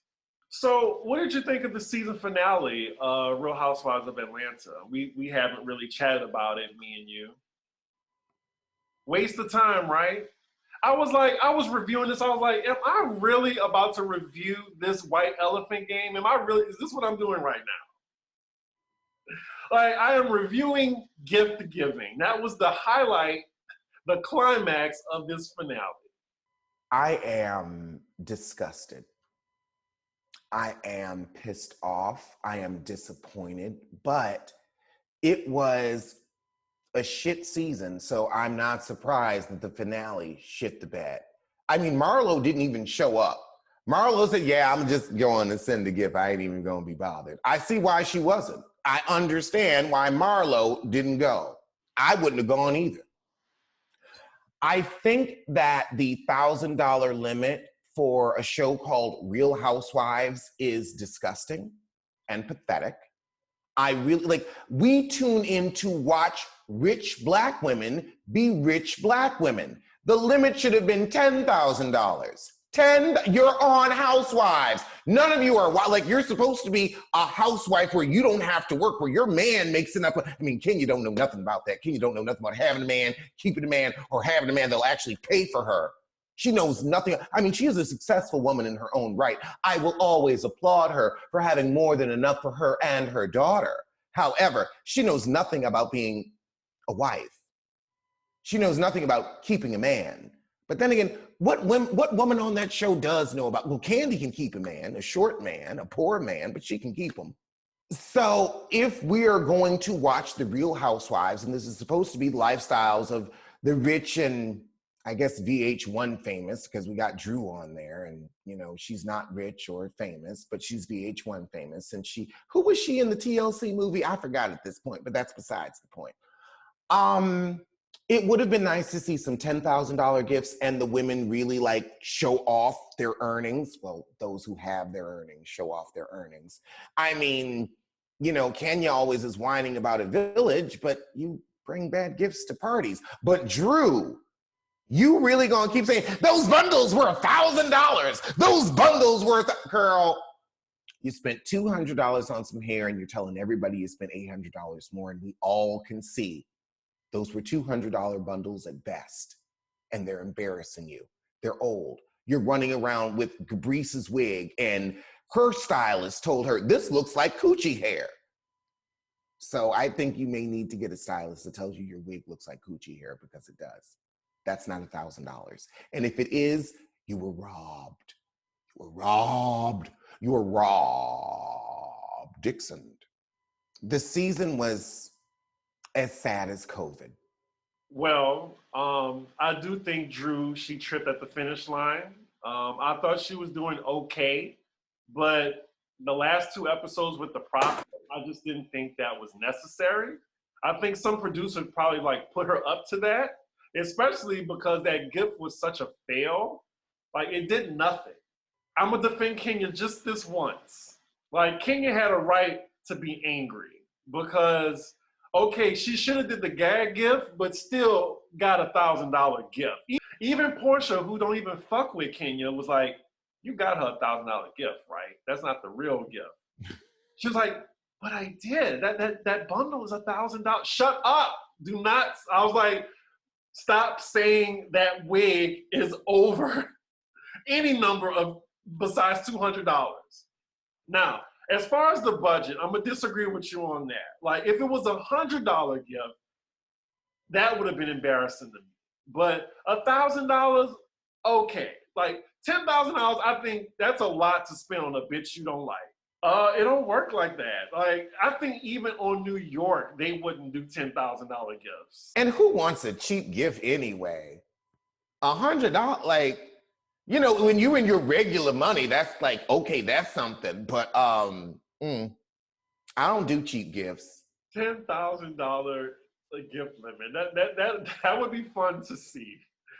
So what did you think of the season finale of Real Housewives of Atlanta? We haven't really chatted about it, me and you. Waste of time, right? I was reviewing this. I was like, am I really about to review this white elephant game? Is this what I'm doing right now? Like, I am reviewing gift giving. That was the highlight, the climax of this finale. I am disgusted. I am pissed off. I am disappointed, but it was a shit season, so I'm not surprised that the finale shit the bed. I mean, Marlo didn't even show up. Marlo said, yeah, I'm just going to send a gift. I ain't even going to be bothered. I see why she wasn't. I understand why Marlo didn't go. I wouldn't have gone either. I think that the $1,000 limit for a show called Real Housewives is disgusting and pathetic. I really, we tune in to watch rich Black women be rich Black women. The limit should have been $10,000. You're on Housewives. None of you are, you're supposed to be a housewife where you don't have to work, where your man makes enough. I mean, Kenya don't know nothing about that. Kenya don't know nothing about having a man, keeping a man, or having a man that'll actually pay for her. She knows nothing. I mean, she is a successful woman in her own right. I will always applaud her for having more than enough for her and her daughter. However, she knows nothing about being a wife. She knows nothing about keeping a man. But then again, what woman on that show does know about? Well, Candy can keep a man, a short man, a poor man, but she can keep him. So if we are going to watch The Real Housewives, and this is supposed to be lifestyles of the rich and I guess VH1 famous, because we got Drew on there, and she's not rich or famous, but she's VH1 famous. And who was she in the TLC movie? I forgot at this point, but that's besides the point. It would have been nice to see some $10,000 gifts and the women really show off their earnings. Well, those who have their earnings show off their earnings. I mean, Kenya always is whining about a village, but you bring bad gifts to parties. But Drew, you really gonna keep saying, those bundles were $1,000. Those bundles were, girl, you spent $200 on some hair and you're telling everybody you spent $800 more, and we all can see those were $200 bundles at best, and they're embarrassing you. They're old. You're running around with Gabrice's wig, and her stylist told her, this looks like coochie hair. So I think you may need to get a stylist that tells you your wig looks like coochie hair, because it does. That's not $1,000. And if it is, you were robbed. You were robbed. You were robbed, Dixon. The season was as sad as COVID. Well, I do think Drew, she tripped at the finish line. I thought she was doing okay, but the last 2 episodes with the I just didn't think that was necessary. I think some producers probably like put her up to that, especially because that gift was such a fail. Like it did nothing. I'm gonna defend Kenya just this once. Like Kenya had a right to be angry because okay, she should have did the gag gift, but still got $1,000 gift. Even Portia, who don't even fuck with Kenya, was like, "You got her $1,000 gift, right? That's not the real gift." She was like, "But I did. That bundle is $1,000. Shut up. Do not." I was like, "Stop saying that wig is over any number of besides $200." Now, as far as the budget, I'm gonna disagree with you on that. Like, if it was $100 gift, that would have been embarrassing to me. But $1,000, okay. Like $10,000, I think that's a lot to spend on a bitch you don't like. It don't work like that. Like, I think even on New York, they wouldn't do $10,000 gifts. And who wants a cheap gift anyway? $100, like, you know, when you in your regular money, that's like, okay, that's something. But I don't do cheap gifts. $10,000 a gift limit. That would be fun to see.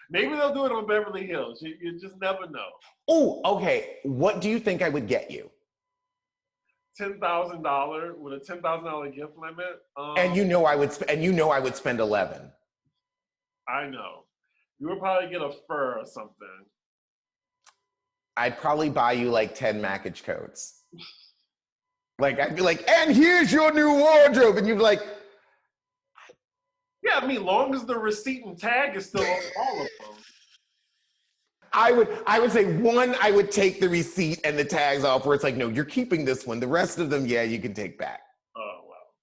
Maybe they'll do it on Beverly Hills. You just never know. Oh, okay. What do you think I would get you? $10,000 with a $10,000 gift limit. And you know I would spend 11. I know. You would probably get a fur or something. I'd probably buy you like 10 mackage coats. Like I'd be like, and here's your new wardrobe, and you'd be like, yeah, I mean, long as the receipt and tag is still on all of them. I would say one, I would take the receipt and the tags off where it's like, no, you're keeping this one. The rest of them, yeah, you can take back. Oh, well.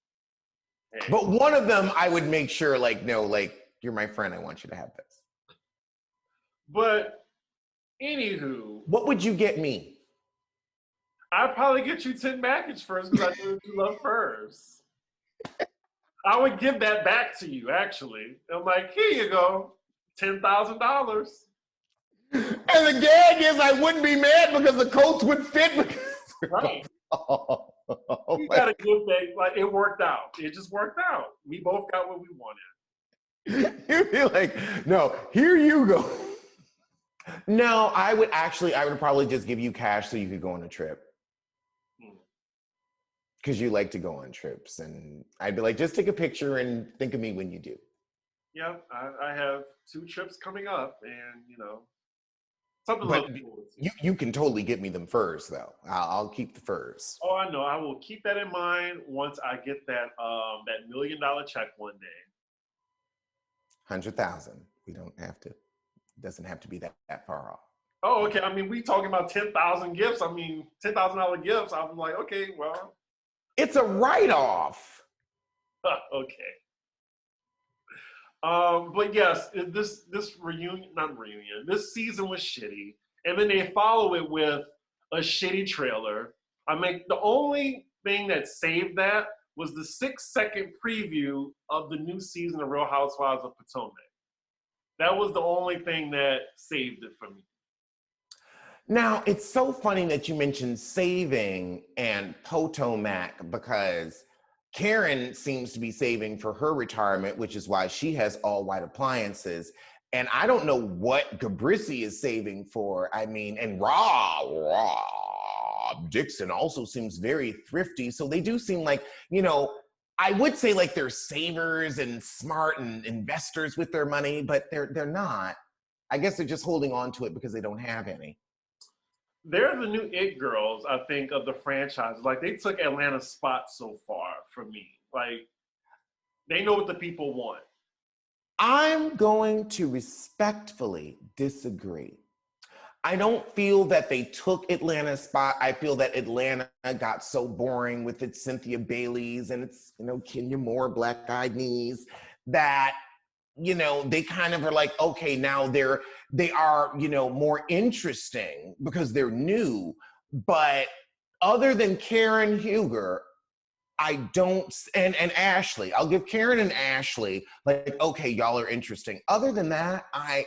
Hey. But one of them, I would make sure, like, no, like, you're my friend. I want you to have this. But, anywho. What would you get me? I'd probably get you 10 mackage furs because I know you love furs. I would give that back to you, actually. I'm like, here you go, $10,000. And the gag is I wouldn't be mad because the coats would fit. Right. You got a good day. Like, it worked out. It just worked out. We both got what we wanted. You'd be like, no, here you go. No, I would probably just give you cash so you could go on a trip. Because you like to go on trips. And I'd be like, just take a picture and think of me when you do. Yeah, I have 2 trips coming up and, you know, something but like you can totally get me them furs, though. I'll keep the furs. Oh, I know. I will keep that in mind once I get that $1 million check one day. 100,000. We don't have to. It doesn't have to be that far off. Oh, okay. I mean, we talking about 10,000 gifts. I mean, $10,000 gifts. I'm like, okay, well. It's a write-off. Okay. But yes, this this season was shitty. And then they follow it with a shitty trailer. I mean, the only thing that saved that was the 6-second preview of the new season of Real Housewives of Potomac. That was the only thing that saved it for me. Now, it's so funny that you mentioned saving and Potomac because Karen seems to be saving for her retirement, which is why she has all white appliances. And I don't know what Gabrisi is saving for. I mean, and Rob Dixon also seems very thrifty. So they do seem like, you know, I would say like they're savers and smart and investors with their money, but they're not. I guess they're just holding on to it because they don't have any. They're the new it girls, I think, of the franchise. Like, they took Atlanta's spot so far for me. Like, they know what the people want. I'm going to respectfully disagree. I don't feel that they took Atlanta's spot. I feel that Atlanta got so boring with its Cynthia Bailey's and its, you know, Kenya Moore, Black Eyed Knees, that, you know, they kind of are like, okay, now they are, you know, more interesting because they're new. But other than Karen Huger, I don't, and Ashley, I'll give Karen and Ashley, like, okay, y'all are interesting. Other than that, I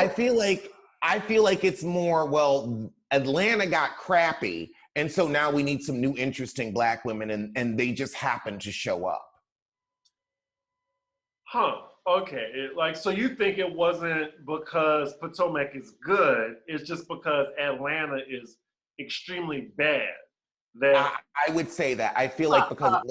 feel like it's more, well, Atlanta got crappy And so now we need some new interesting Black women, and they just happen to show up. Huh. Okay. So you think it wasn't because Potomac is good, it's just because Atlanta is extremely bad. I would say that. I feel like because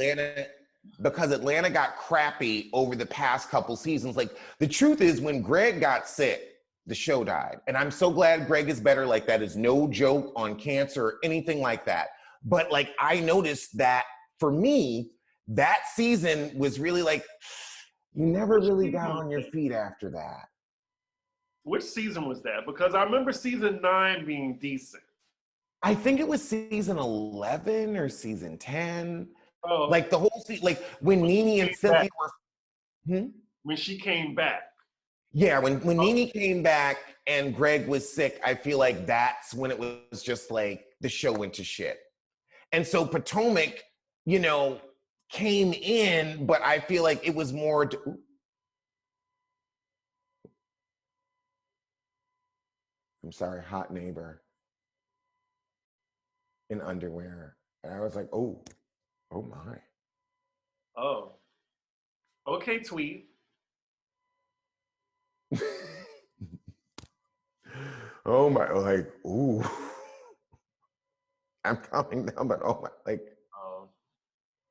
Atlanta got crappy over the past couple seasons. Like, the truth is, when Greg got sick, the show died. And I'm so glad Greg is better. Like, that is no joke on cancer or anything like that. But like, I noticed that for me, that season was really like, you never really got on your feet after that. Which season was that? Because I remember season 9 being decent. I think it was season 11 or season 10. Oh, like the whole season, like when Nene and Cynthia were. When she came back. Yeah, when Nene came back and Greg was sick, I feel like that's when it was just like the show went to shit. And so Potomac, came in, but I feel like it was more. I'm sorry, hot neighbor in underwear. And I was like, oh my. Oh. Okay, tweet. Oh my, like, ooh. I'm calming down, but oh my, like.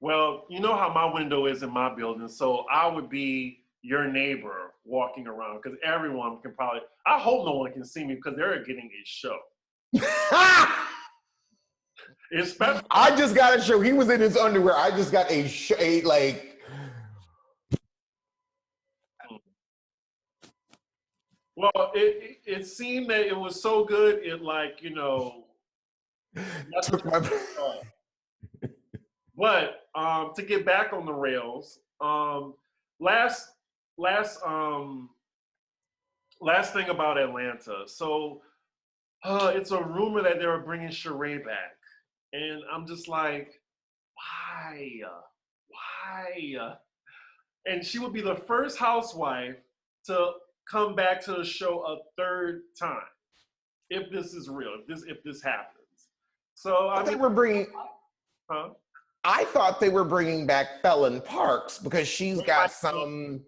Well, you know how my window is in my building, so I would be your neighbor walking around because everyone can probably, I hope no one can see me because they're getting a show. Especially, I just got a show. He was in his underwear. I just got a show, like. Well, it seemed that it was so good, it took my. But to get back on the rails, last thing about Atlanta. So it's a rumor that they were bringing Sheree back, and I'm just like, why? And she would be the first housewife to come back to the show a third time, if this is real, if this happens. So they were bringing. Huh? I thought they were bringing back Felon Parks because she's on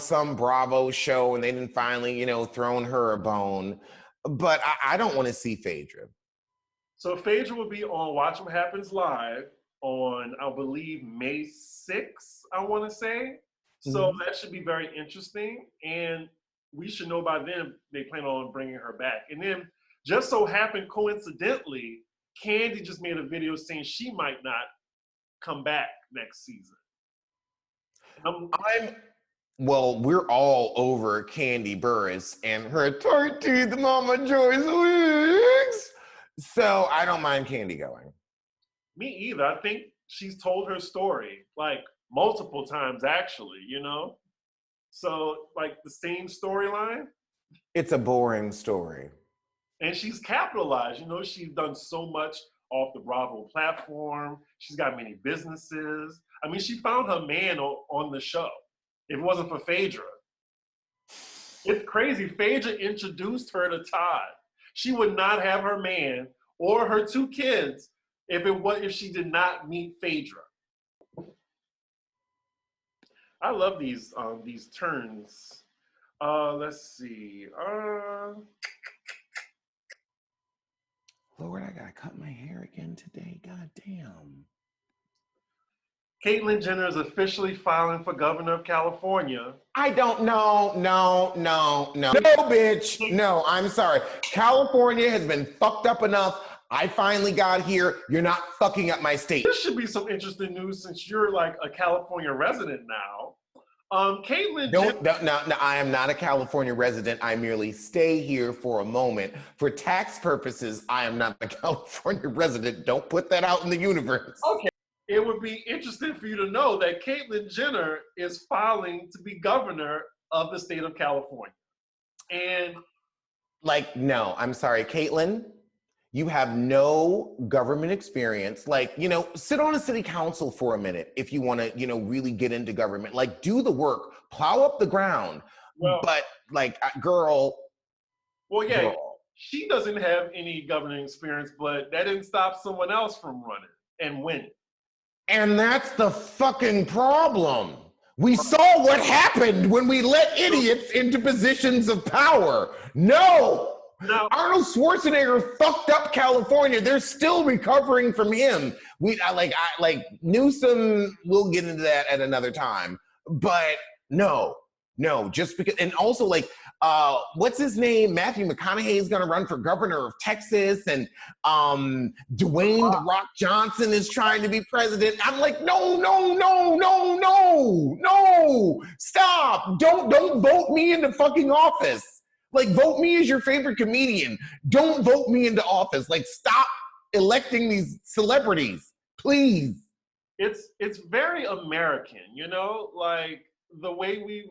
some Bravo show and they didn't finally, thrown her a bone. But I don't want to see Phaedra. So Phaedra will be on Watch What Happens Live on, I believe, May 6th, I want to say. So that should be very interesting. And we should know by then they plan on bringing her back. And then just so happened, coincidentally, Kandi just made a video saying she might not come back next season. Well, we're all over Kandi Burruss and her tart teeth Mama Joyce wigs. So I don't mind Kandi going. Me either. I think she's told her story like multiple times, actually, So like the same storyline. It's a boring story. And she's capitalized, she's done so much off the Bravo platform. She's got many businesses. I mean, she found her man on the show. If it wasn't for Phaedra. It's crazy. Phaedra introduced her to Todd. She would not have her man or her 2 kids if she did not meet Phaedra. I love these turns. Let's see. Lord, I gotta cut my hair again today. God damn. Caitlyn Jenner is officially filing for governor of California. I don't know. No, bitch. No, I'm sorry. California has been fucked up enough. I finally got here. You're not fucking up my state. This should be some interesting news since you're like a California resident now. Caitlyn Jenner. No, I am not a California resident. I merely stay here for a moment. For tax purposes, I am not a California resident. Don't put that out in the universe. Okay. It would be interesting for you to know that Caitlyn Jenner is filing to be governor of the state of California. And no, I'm sorry, Caitlyn, you have no government experience. Sit on a city council for a minute if you want to, really get into government. Do the work, plow up the ground. Well, but girl. Well, yeah, girl. she doesn't have any governing experience, but that didn't stop someone else from running and winning. And that's the fucking problem. We saw what happened when we let idiots into positions of power. No. Arnold Schwarzenegger fucked up California. They're still recovering from him. Newsom, we'll get into that at another time. But no, just because, and also what's his name? Matthew McConaughey is going to run for governor of Texas, and Dwayne The Rock Johnson is trying to be president. I'm like, no, stop. Don't vote me into fucking office. Like, vote me as your favorite comedian. Don't vote me into office. Like, stop electing these celebrities, please. It's very American, you know, like the way we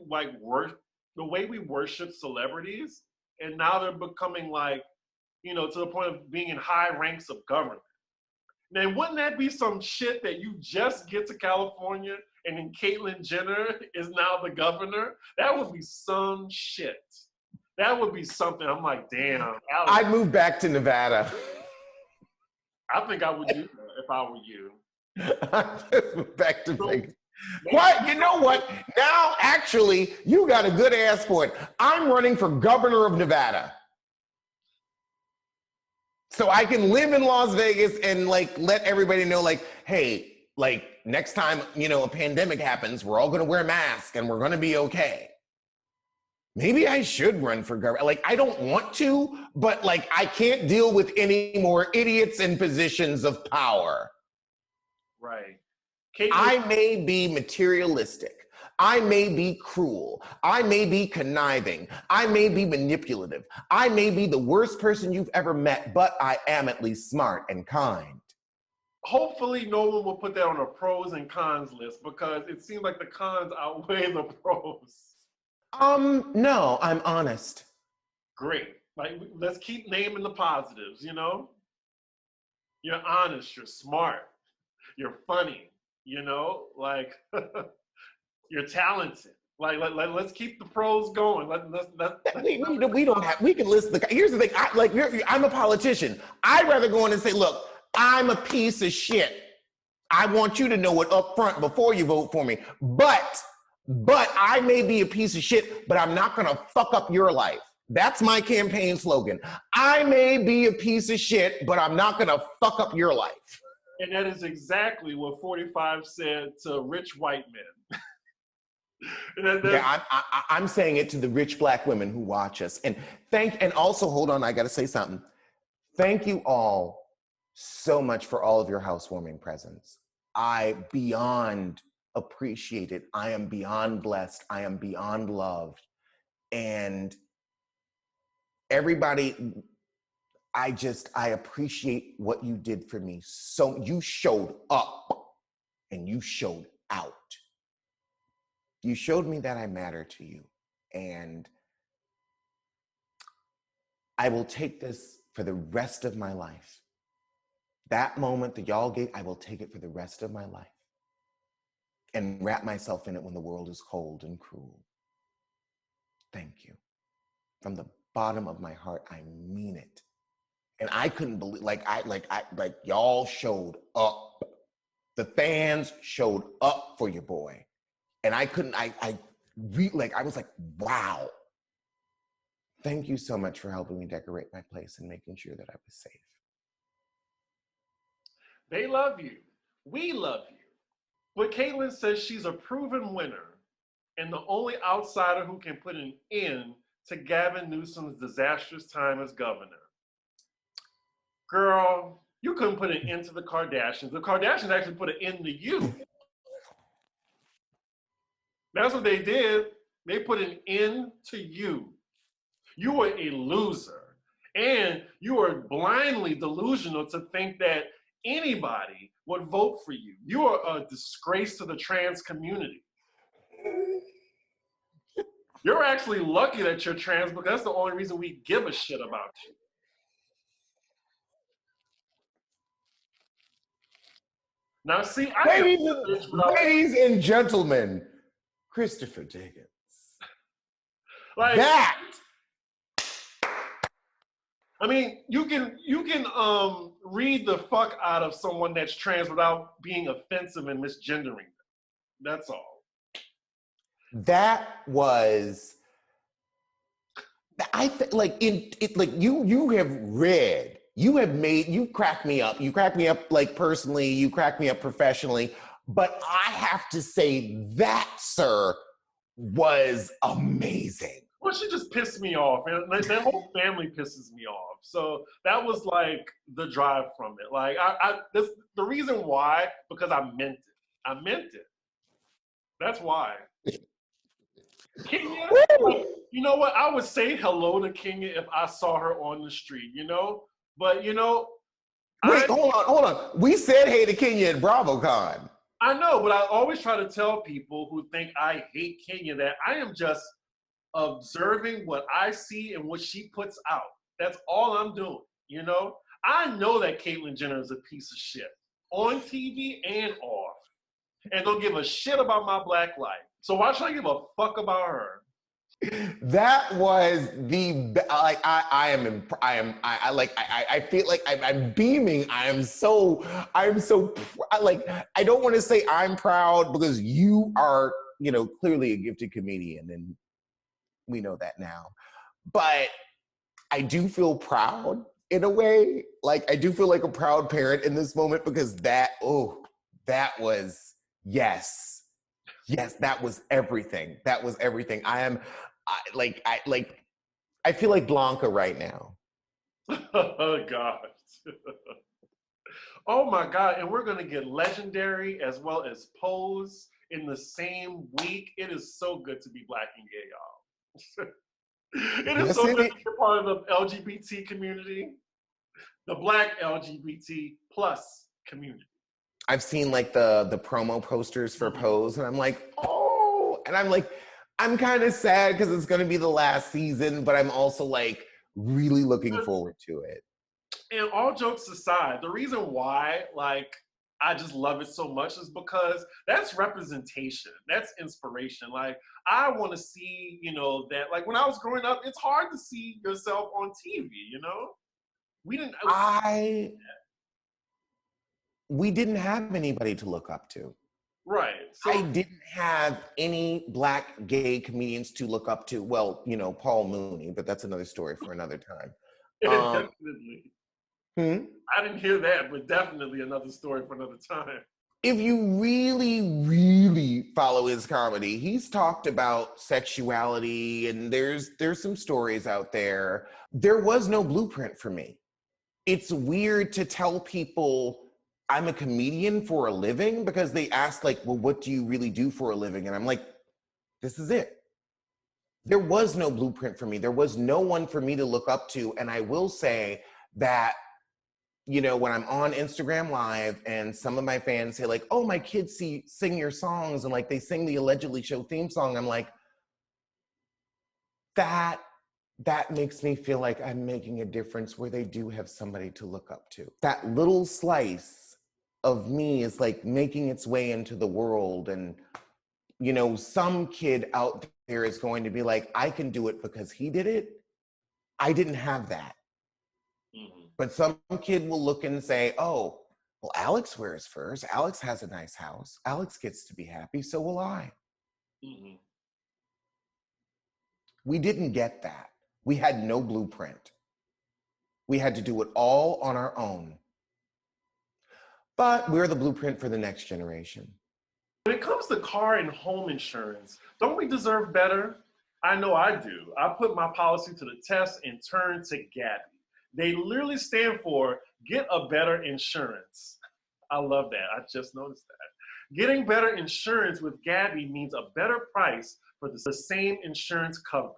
worship celebrities, and now they're becoming like, you know, to the point of being in high ranks of government. Now, wouldn't that be some shit that you just get to California and then Caitlyn Jenner is now the governor? That would be some shit. That would be something. I'm like, damn. Alex, I'd move back to Nevada. I think I would do that if I were you. I'd just move back to Vegas. What? You know what? Now, actually, you got a good ass for it. I'm running for governor of Nevada. So I can live in Las Vegas and let everybody know, hey, next time, you know, a pandemic happens, we're all gonna wear masks and we're gonna be okay. Maybe I should run for governor. I don't want to, but I can't deal with any more idiots in positions of power. Right. I may be materialistic. I may be cruel. I may be conniving. I may be manipulative. I may be the worst person you've ever met, but I am at least smart and kind. Hopefully no one will put that on a pros and cons list, because it seems like the cons outweigh the pros. No, I'm honest. Great. Let's keep naming the positives, you know? You're honest, you're smart, you're funny, you know? You're talented. Let's keep the pros going. We don't have, we can list here's the thing, I'm a politician. I'd rather go in and say, look, I'm a piece of shit. I want you to know it up front before you vote for me. But I may be a piece of shit, but I'm not gonna fuck up your life. That's my campaign slogan. I may be a piece of shit, but I'm not gonna fuck up your life. And that is exactly what 45 said to rich white men. Yeah, I'm saying it to the rich black women who watch us. And also, hold on, I gotta say something. Thank you all so much for all of your housewarming presents. I beyond appreciate it. I am beyond blessed. I am beyond loved. And everybody, I appreciate what you did for me. So you showed up and you showed out. You showed me that I matter to you. And I will take this for the rest of my life. That moment that y'all gave, I will take it for the rest of my life and wrap myself in it when the world is cold and cruel. Thank you. From the bottom of my heart, I mean it. And I couldn't believe, y'all showed up. The fans showed up for your boy. And I couldn't, I was like, wow. Thank you so much for helping me decorate my place and making sure that I was safe. They love you. We love you. But Caitlyn says she's a proven winner and the only outsider who can put an end to Gavin Newsom's disastrous time as governor. Girl, you couldn't put an end to the Kardashians. The Kardashians actually put an end to you. That's what they did. They put an end to you. You were a loser. And you were blindly delusional to think that anybody would vote for you. You are a disgrace to the trans community. You're actually lucky that you're trans, because that's the only reason we give a shit about you. Now, see, ladies and gentlemen, Christopher Diggins. Like, that I mean, you can read the fuck out of someone that's trans without being offensive and misgendering them. That's all. That was, like you have read, you crack me up. You crack me up like personally, you crack me up professionally. But I have to say that, sir, was amazing. Well, she just pissed me off, and that whole family pisses me off. So that was like the drive from it. Like the reason why, because I meant it. I meant it. That's why. Kenya, like, you know what? I would say hello to Kenya if I saw her on the street, you know? But, you know. Wait, hold on. We said hey to Kenya at BravoCon. I know, but I always try to tell people who think I hate Kenya that I am just observing what I see and what she puts out. That's all I'm doing, you know? I know that Caitlyn Jenner is a piece of shit on TV and off. And don't give a shit about my black life. So why should I give a fuck about her? That was the like I feel like I'm beaming. I'm so like, I don't want to say I'm proud because you are, you know, clearly a gifted comedian and we know that now. But I do feel proud in a way. Like I do feel like a proud parent in this moment because that was yes, that was everything. That was everything. I feel like Blanca right now. Oh God. Oh my God. And we're gonna get Legendary as well as Pose in the same week. It is so good to be black and gay, y'all. It is so good to be a part of the LGBT community, the black LGBT plus community. I've seen like the promo posters for Pose and I'm like, oh, and I'm like, I'm kind of sad because it's going to be the last season, but I'm also like really looking forward to it. And all jokes aside, the reason why like I just love it so much is because that's representation, that's inspiration. Like I want to see, you know, that like when I was growing up, it's hard to see yourself on TV, you know? We didn't have anybody to look up to. Right. So, I didn't have any black gay comedians to look up to. Well, you know, Paul Mooney, but that's another story for another time. Definitely. I didn't hear that, but definitely another story for another time. If you really, really follow his comedy, he's talked about sexuality and there's some stories out there. There was no blueprint for me. It's weird to tell people I'm a comedian for a living because they ask like, well, what do you really do for a living? And I'm like, this is it. There was no blueprint for me. There was no one for me to look up to. And I will say that, you know, when I'm on Instagram Live and some of my fans say like, oh, my kids sing your songs and like they sing the Allegedly Show theme song, I'm like, that makes me feel like I'm making a difference where they do have somebody to look up to. That little slice of me is like making its way into the world. And, you know, some kid out there is going to be like, I can do it because he did it. I didn't have that. Mm-hmm. But some kid will look and say, oh, well, Alex wears furs. Alex has a nice house. Alex gets to be happy. So will I. Mm-hmm. We didn't get that. We had no blueprint. We had to do it all on our own. But we're the blueprint for the next generation. When it comes to car and home insurance, don't we deserve better? I know I do. I put my policy to the test and turned to Gabi. They literally stand for Get a Better Insurance. I love that. I just noticed that. Getting better insurance with Gabi means a better price for the same insurance coverage.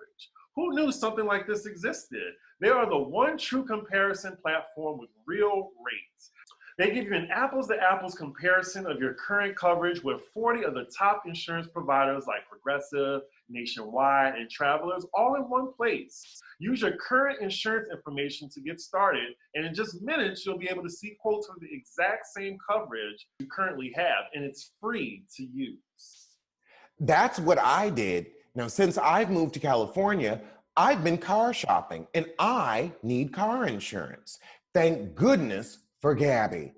Who knew something like this existed? They are the one true comparison platform with real rates. They give you an apples-to-apples comparison of your current coverage with 40 of the top insurance providers like Progressive, Nationwide, and Travelers all in one place. Use your current insurance information to get started, and in just minutes, you'll be able to see quotes for the exact same coverage you currently have, and it's free to use. That's what I did. Now, since I've moved to California, I've been car shopping and I need car insurance. Thank goodness for Gabi.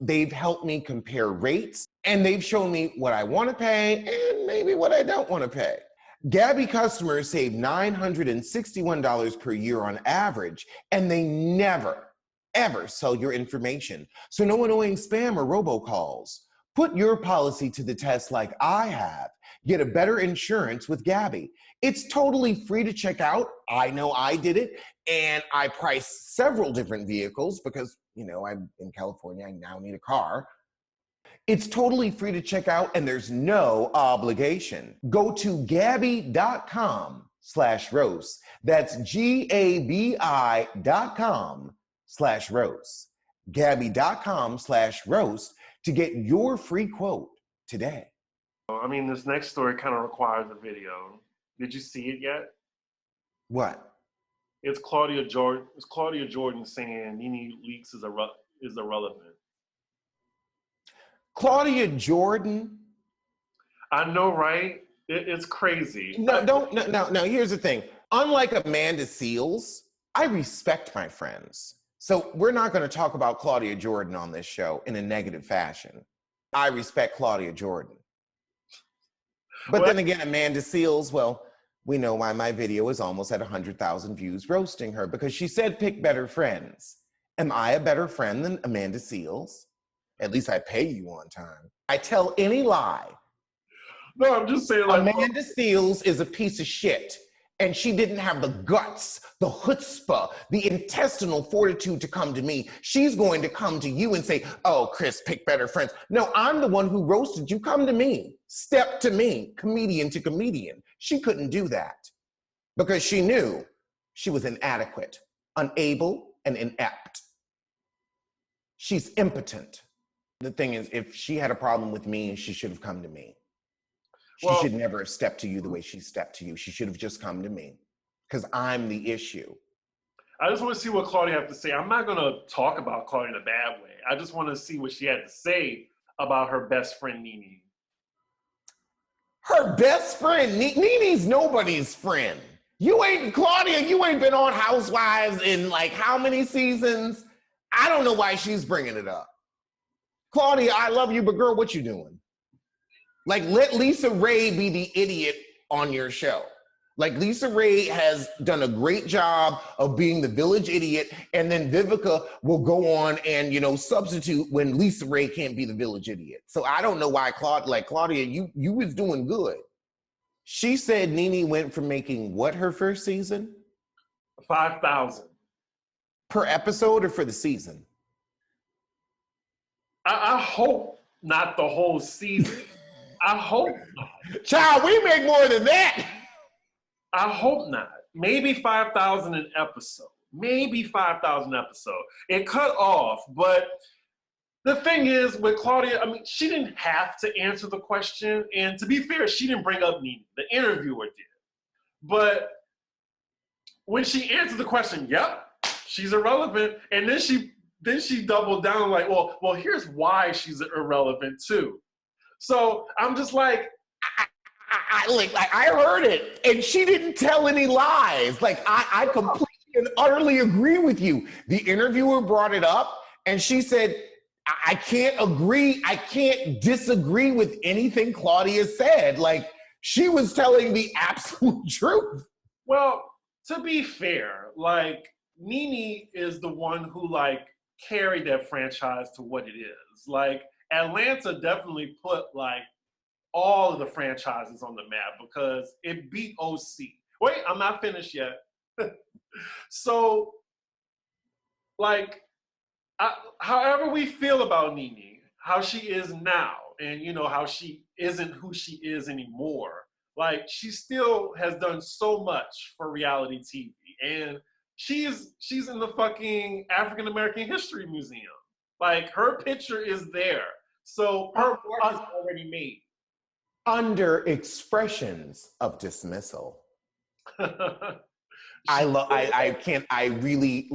They've helped me compare rates and they've shown me what I want to pay and maybe what I don't want to pay. Gabi customers save $961 per year on average, and they never, ever sell your information. So no annoying spam or robocalls. Put your policy to the test like I have. Get a better insurance with Gabi. It's totally free to check out. I know I did it, and I priced several different vehicles because, I'm in California, I now need a car. It's totally free to check out and there's no obligation. Go to Gabi.com/roast. That's GABI.com/roast. Gabi.com/roast to get your free quote today. I mean, this next story kind of requires a video. Did you see it yet? What? It's Claudia Jordan. It's Claudia Jordan saying Nene Leakes is irrelevant. Claudia Jordan? I know, right? It's crazy. No, here's the thing. Unlike Amanda Seales, I respect my friends. So we're not going to talk about Claudia Jordan on this show in a negative fashion. I respect Claudia Jordan. But then again, Amanda Seales, well, we know why my video is almost at 100,000 views roasting her, because she said pick better friends. Am I a better friend than Amanda Seales? At least I pay you on time. I tell any lie. No, I'm just saying, like, Amanda Seales is a piece of shit. And she didn't have the guts, the chutzpah, the intestinal fortitude to come to me. She's going to come to you and say, oh, Chris, pick better friends. No, I'm the one who roasted you. Come to me. Step to me, comedian to comedian. She couldn't do that because she knew she was inadequate, unable, and inept. She's impotent. The thing is, if she had a problem with me, she should have come to me. She should never have stepped to you the way she stepped to you. She should have just come to me because I'm the issue. I just want to see what Claudia had to say. I'm not going to talk about Claudia in a bad way. I just want to see what she had to say about her best friend, Nene. Her best friend? Nene's nobody's friend. Claudia, you ain't been on Housewives in like how many seasons? I don't know why she's bringing it up. Claudia, I love you, but girl, what you doing? Like, let Lisa Ray be the idiot on your show. Like, Lisa Ray has done a great job of being the village idiot, and then Vivica will go on and, substitute when Lisa Ray can't be the village idiot. So I don't know why Claudia, you was doing good. She said Nene went from making what her first season? 5,000. Per episode or for the season? I hope not the whole season. I hope not. Child, we make more than that. I hope not. Maybe 5,000 an episode. Maybe 5,000 episode. It cut off, but the thing is with Claudia, I mean, she didn't have to answer the question. And to be fair, she didn't bring up Nene. The interviewer did. But when she answered the question, yep, she's irrelevant. And then she doubled down like, well, here's why she's irrelevant too. So I'm just like, I heard it, and she didn't tell any lies. Like, I completely and utterly agree with you. The interviewer brought it up, and she said, I can't disagree with anything Claudia said. Like, she was telling the absolute truth. Well, to be fair, like, Nene is the one who, like, carried that franchise to what it is. Like, Atlanta definitely put, like, all of the franchises on the map because it beat OC. Wait, I'm not finished yet. So, like, however we feel about Nene, how she is now, and, how she isn't who she is anymore, like, she still has done so much for reality TV. And she's in the fucking African American History Museum. Like, her picture is there. So her mark is already made. Under expressions of dismissal. I really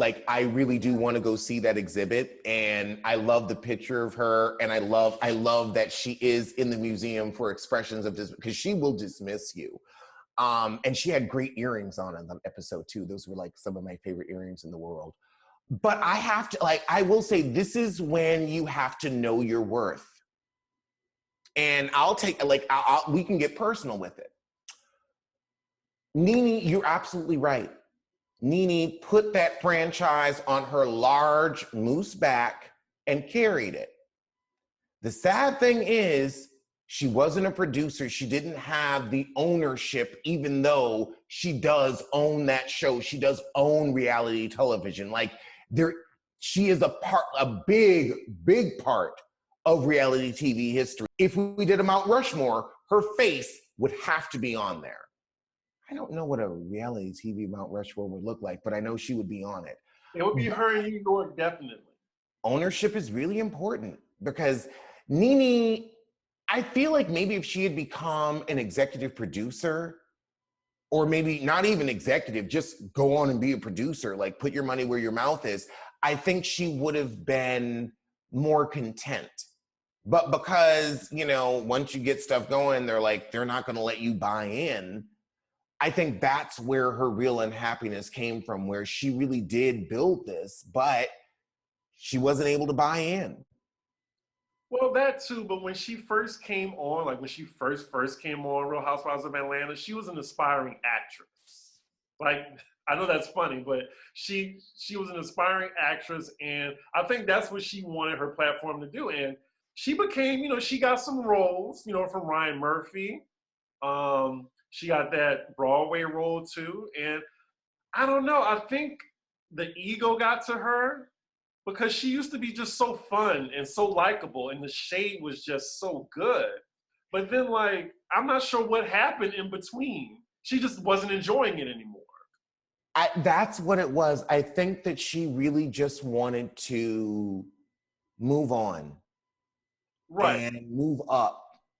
do want to go see that exhibit, and I love the picture of her, and I love that she is in the museum for expressions of this, because she will dismiss you. And she had great earrings on in the episode too. Those were like some of my favorite earrings in the world. But I have to, like, I will say this is when you have to know your worth. And I'll take, like, we can get personal with it. Nene, you're absolutely right. Nene put that franchise on her large moose back and carried it. The sad thing is, she wasn't a producer. She didn't have the ownership, even though she does own that show. She does own reality television. Like, she is a big, big part of reality TV history. If we did a Mount Rushmore, her face would have to be on there. I don't know what a reality TV Mount Rushmore would look like, but I know she would be on it. It would be her in New York, definitely. Ownership is really important because Nene, I feel like maybe if she had become an executive producer, or maybe not even executive, just go on and be a producer, like put your money where your mouth is, I think she would have been more content. But because, you know, once you get stuff going, they're not going to let you buy in. I think that's where her real unhappiness came from, where she really did build this, but she wasn't able to buy in. Well, that too, but when she first came on, like when she first came on Real Housewives of Atlanta, she was an aspiring actress. Like, I know that's funny, but she was an aspiring actress, and I think that's what she wanted her platform to do. And she became, you know, she got some roles, you know, from Ryan Murphy. She got that Broadway role too. And I don't know, I think the ego got to her because she used to be just so fun and so likable, and the shade was just so good. But then, like, I'm not sure what happened in between. She just wasn't enjoying it anymore. That's what it was. I think that she really just wanted to move on. Right. And move up.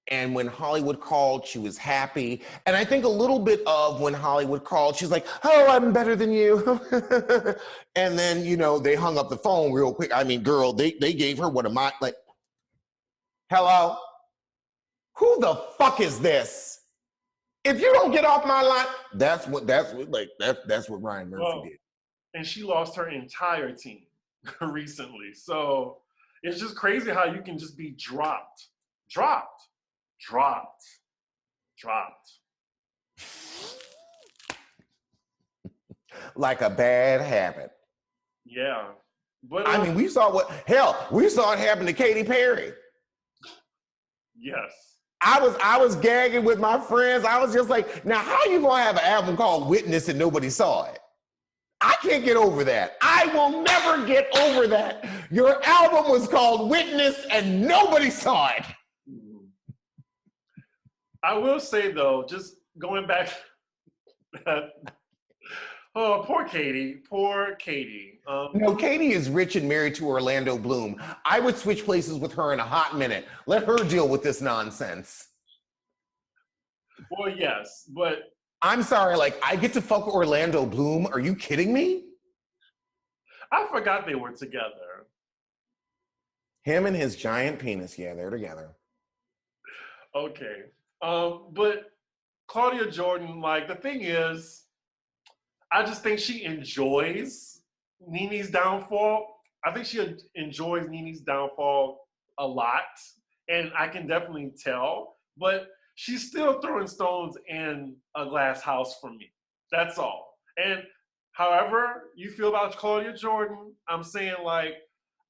And when Hollywood called, she was happy. And I think a little bit of when Hollywood called, she's like, oh, I'm better than you. And then, you know, they hung up the phone real quick. I mean, girl, they gave her one of my, like, hello? Who the fuck is this? If you don't get off my line, that's what Ryan Murphy did. And she lost her entire team recently. So it's just crazy how you can just be dropped. Like a bad habit. Yeah. But I mean, we saw it happen to Katy Perry. Yes. I was gagging with my friends. I was just like, now how you gonna have an album called Witness and nobody saw it? I can't get over that. I will never get over that. Your album was called Witness and nobody saw it. I will say though, just going back, oh, poor Katy. No, Katy is rich and married to Orlando Bloom. I would switch places with her in a hot minute. Let her deal with this nonsense. Well, yes, but I'm sorry, like, I get to fuck Orlando Bloom? Are you kidding me? I forgot they were together. Him and his giant penis, yeah, they're together. Okay. But Claudia Jordan, like, the thing is, I just think she enjoys Nene's downfall. I think she enjoys Nene's downfall a lot, and I can definitely tell, but she's still throwing stones in a glass house for me. That's all. And however you feel about Claudia Jordan, I'm saying, like,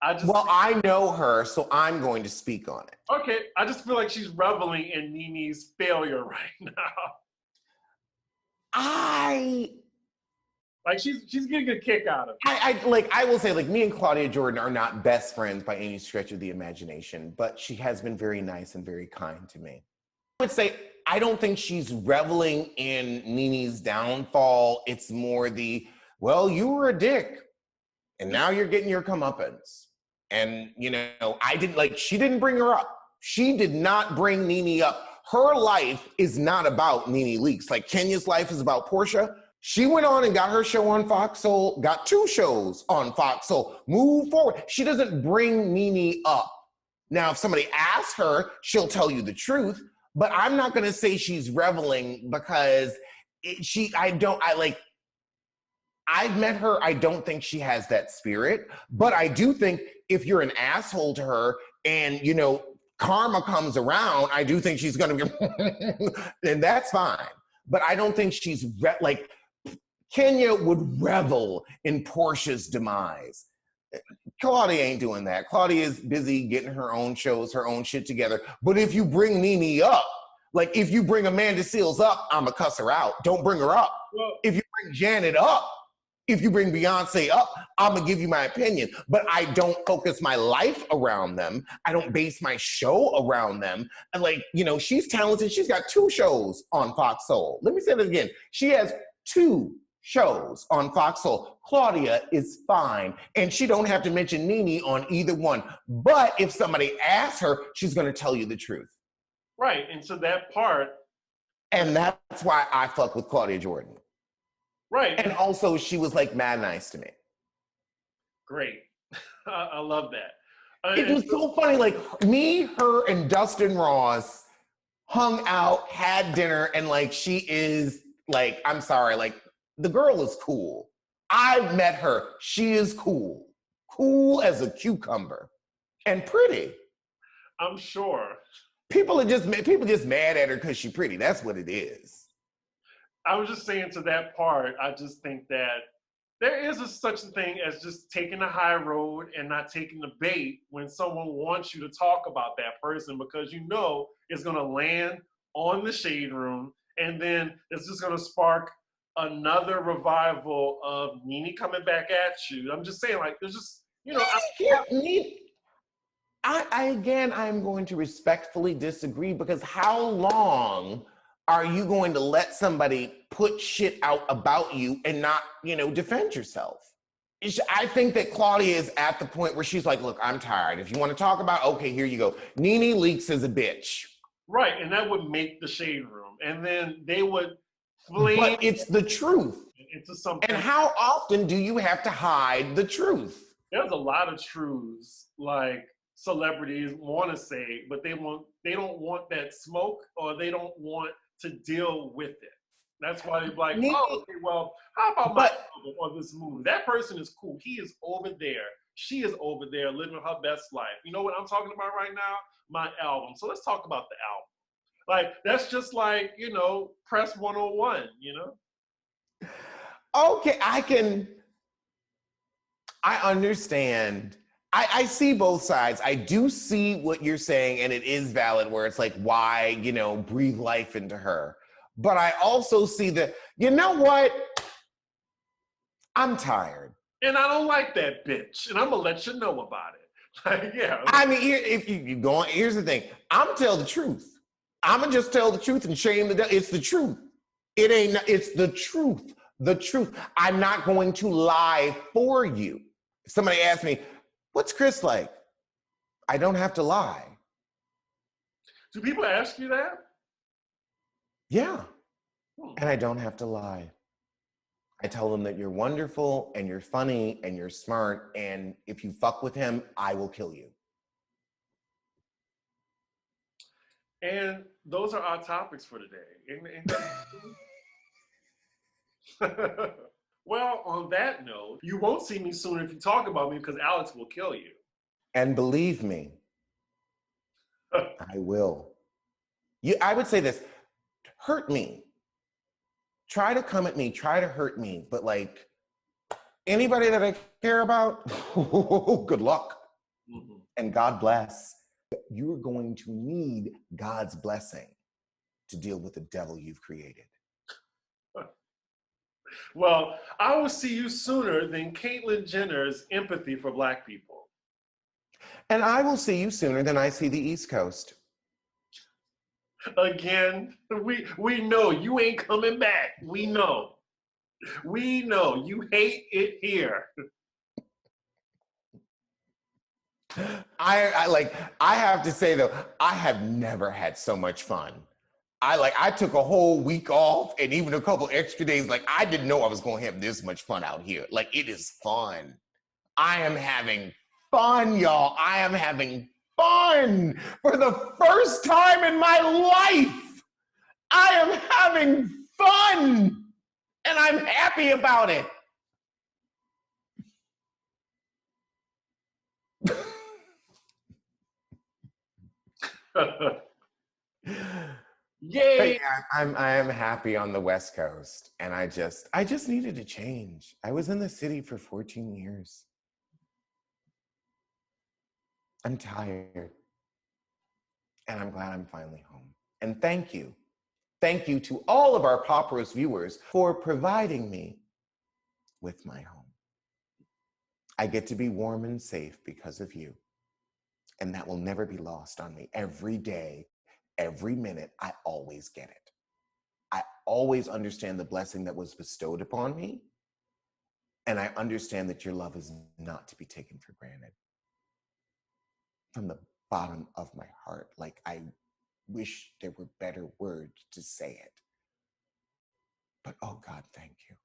I know her, so I'm going to speak on it. Okay, I just feel like she's reveling in Nene's failure right now. Like, she's getting a kick out of it. I will say, like, me and Claudia Jordan are not best friends by any stretch of the imagination, but she has been very nice and very kind to me. I would say I don't think she's reveling in Nene's downfall. It's more well, you were a dick, and now you're getting your comeuppance. And, you know, she didn't bring her up. She did not bring Nene up. Her life is not about Nene Leakes. Like, Kenya's life is about Portia. She went on and got her show on Fox Soul, got 2 shows on Fox Soul. Move forward. She doesn't bring Nene up. Now, if somebody asks her, she'll tell you the truth, but I'm not going to say she's reveling because I've met her. I don't think she has that spirit, but I do think if you're an asshole to her and, you know, karma comes around, I do think she's going to be, and that's fine. But I don't think she's like, Kenya would revel in Portia's demise. Claudia ain't doing that. Claudia is busy getting her own shows, her own shit together. But if you bring Nene up, like if you bring Amanda Seales up, I'ma cuss her out. Don't bring her up. Well, if you bring Janet up, if you bring Beyonce up, I'm gonna give you my opinion. But I don't focus my life around them. I don't base my show around them. And like, you know, she's talented. She's got 2 shows on Fox Soul. Let me say that again. She has 2 shows on Fox Soul. Claudia is fine, and she don't have to mention Nene on either one. But if somebody asks her, she's gonna tell you the truth. Right, and so that part. And that's why I fuck with Claudia Jordan. Right. And also, she was like mad nice to me. Great. I love that. It was so funny, like me, her, and Dustin Ross hung out, had dinner, and like she is like, I'm sorry, like the girl is cool. I've met her. She is cool. Cool as a cucumber. And pretty. I'm sure. People just mad at her because she's pretty. That's what it is. I was just saying to that part, I just think that there is such a thing as just taking the high road and not taking the bait when someone wants you to talk about that person, because you know it's going to land on the Shade Room, and then it's just going to spark another revival of Nene coming back at you. I'm just saying, like, there's just, you know. I'm going to respectfully disagree, because how long are you going to let somebody put shit out about you and not, you know, defend yourself? I think that Claudia is at the point where she's like, look, I'm tired. If you want to talk about, okay, here you go. Nene Leakes is a bitch. Right, and that would make the Shade Room. And then they would flame. But it's the truth. Into something. And how often do you have to hide the truth? There's a lot of truths, like, celebrities want to say, but they don't want that smoke, or they don't want to deal with it. That's why they're like, oh, okay, well, how about my album or this movie? That person is cool. He is over there. She is over there living her best life. You know what I'm talking about right now? My album. So let's talk about the album. Like, that's just like, you know, press 101, you know? Okay, I understand. I see both sides. I do see what you're saying, and it is valid, where it's like, why, you know, breathe life into her. But I also see that, you know what? I'm tired. And I don't like that bitch. And I'm going to let you know about it. Like, yeah. I mean, if you go on, here's the thing. I'm going to tell the truth. I'm going to just tell the truth and shame the devil. It's the truth. It's the truth. The truth. I'm not going to lie for you. If somebody asks me, what's Chris like? I don't have to lie. Do people ask you that? Yeah. And I don't have to lie. I tell them that you're wonderful and you're funny and you're smart, and if you fuck with him, I will kill you. And those are our topics for today. Well, on that note, you won't see me soon if you talk about me, because Alex will kill you. And believe me, I will. I would say this, hurt me. Try to come at me, try to hurt me, but like anybody that I care about, good luck. Mm-hmm. And God bless. You're going to need God's blessing to deal with the devil you've created. Well, I will see you sooner than Caitlyn Jenner's empathy for Black people. And I will see you sooner than I see the East Coast. Again, we know you ain't coming back. We know. We know you hate it here. I have to say though, I have never had so much fun. I took a whole week off and even a couple extra days. Like, I didn't know I was going to have this much fun out here. Like, it is fun. I am having fun, y'all. I am having fun for the first time in my life. I am having fun. And I'm happy about it. Yay! I am happy on the West Coast, and I just needed to change. I was in the city for 14 years. I'm tired, and I'm glad I'm finally home. And thank you to all of our Pop Roast viewers for providing me with my home. I get to be warm and safe because of you, and that will never be lost on me. Every day, every minute, I always get it. I always understand the blessing that was bestowed upon me. And I understand that your love is not to be taken for granted. From the bottom of my heart, like I wish there were better words to say it. But oh God, thank you.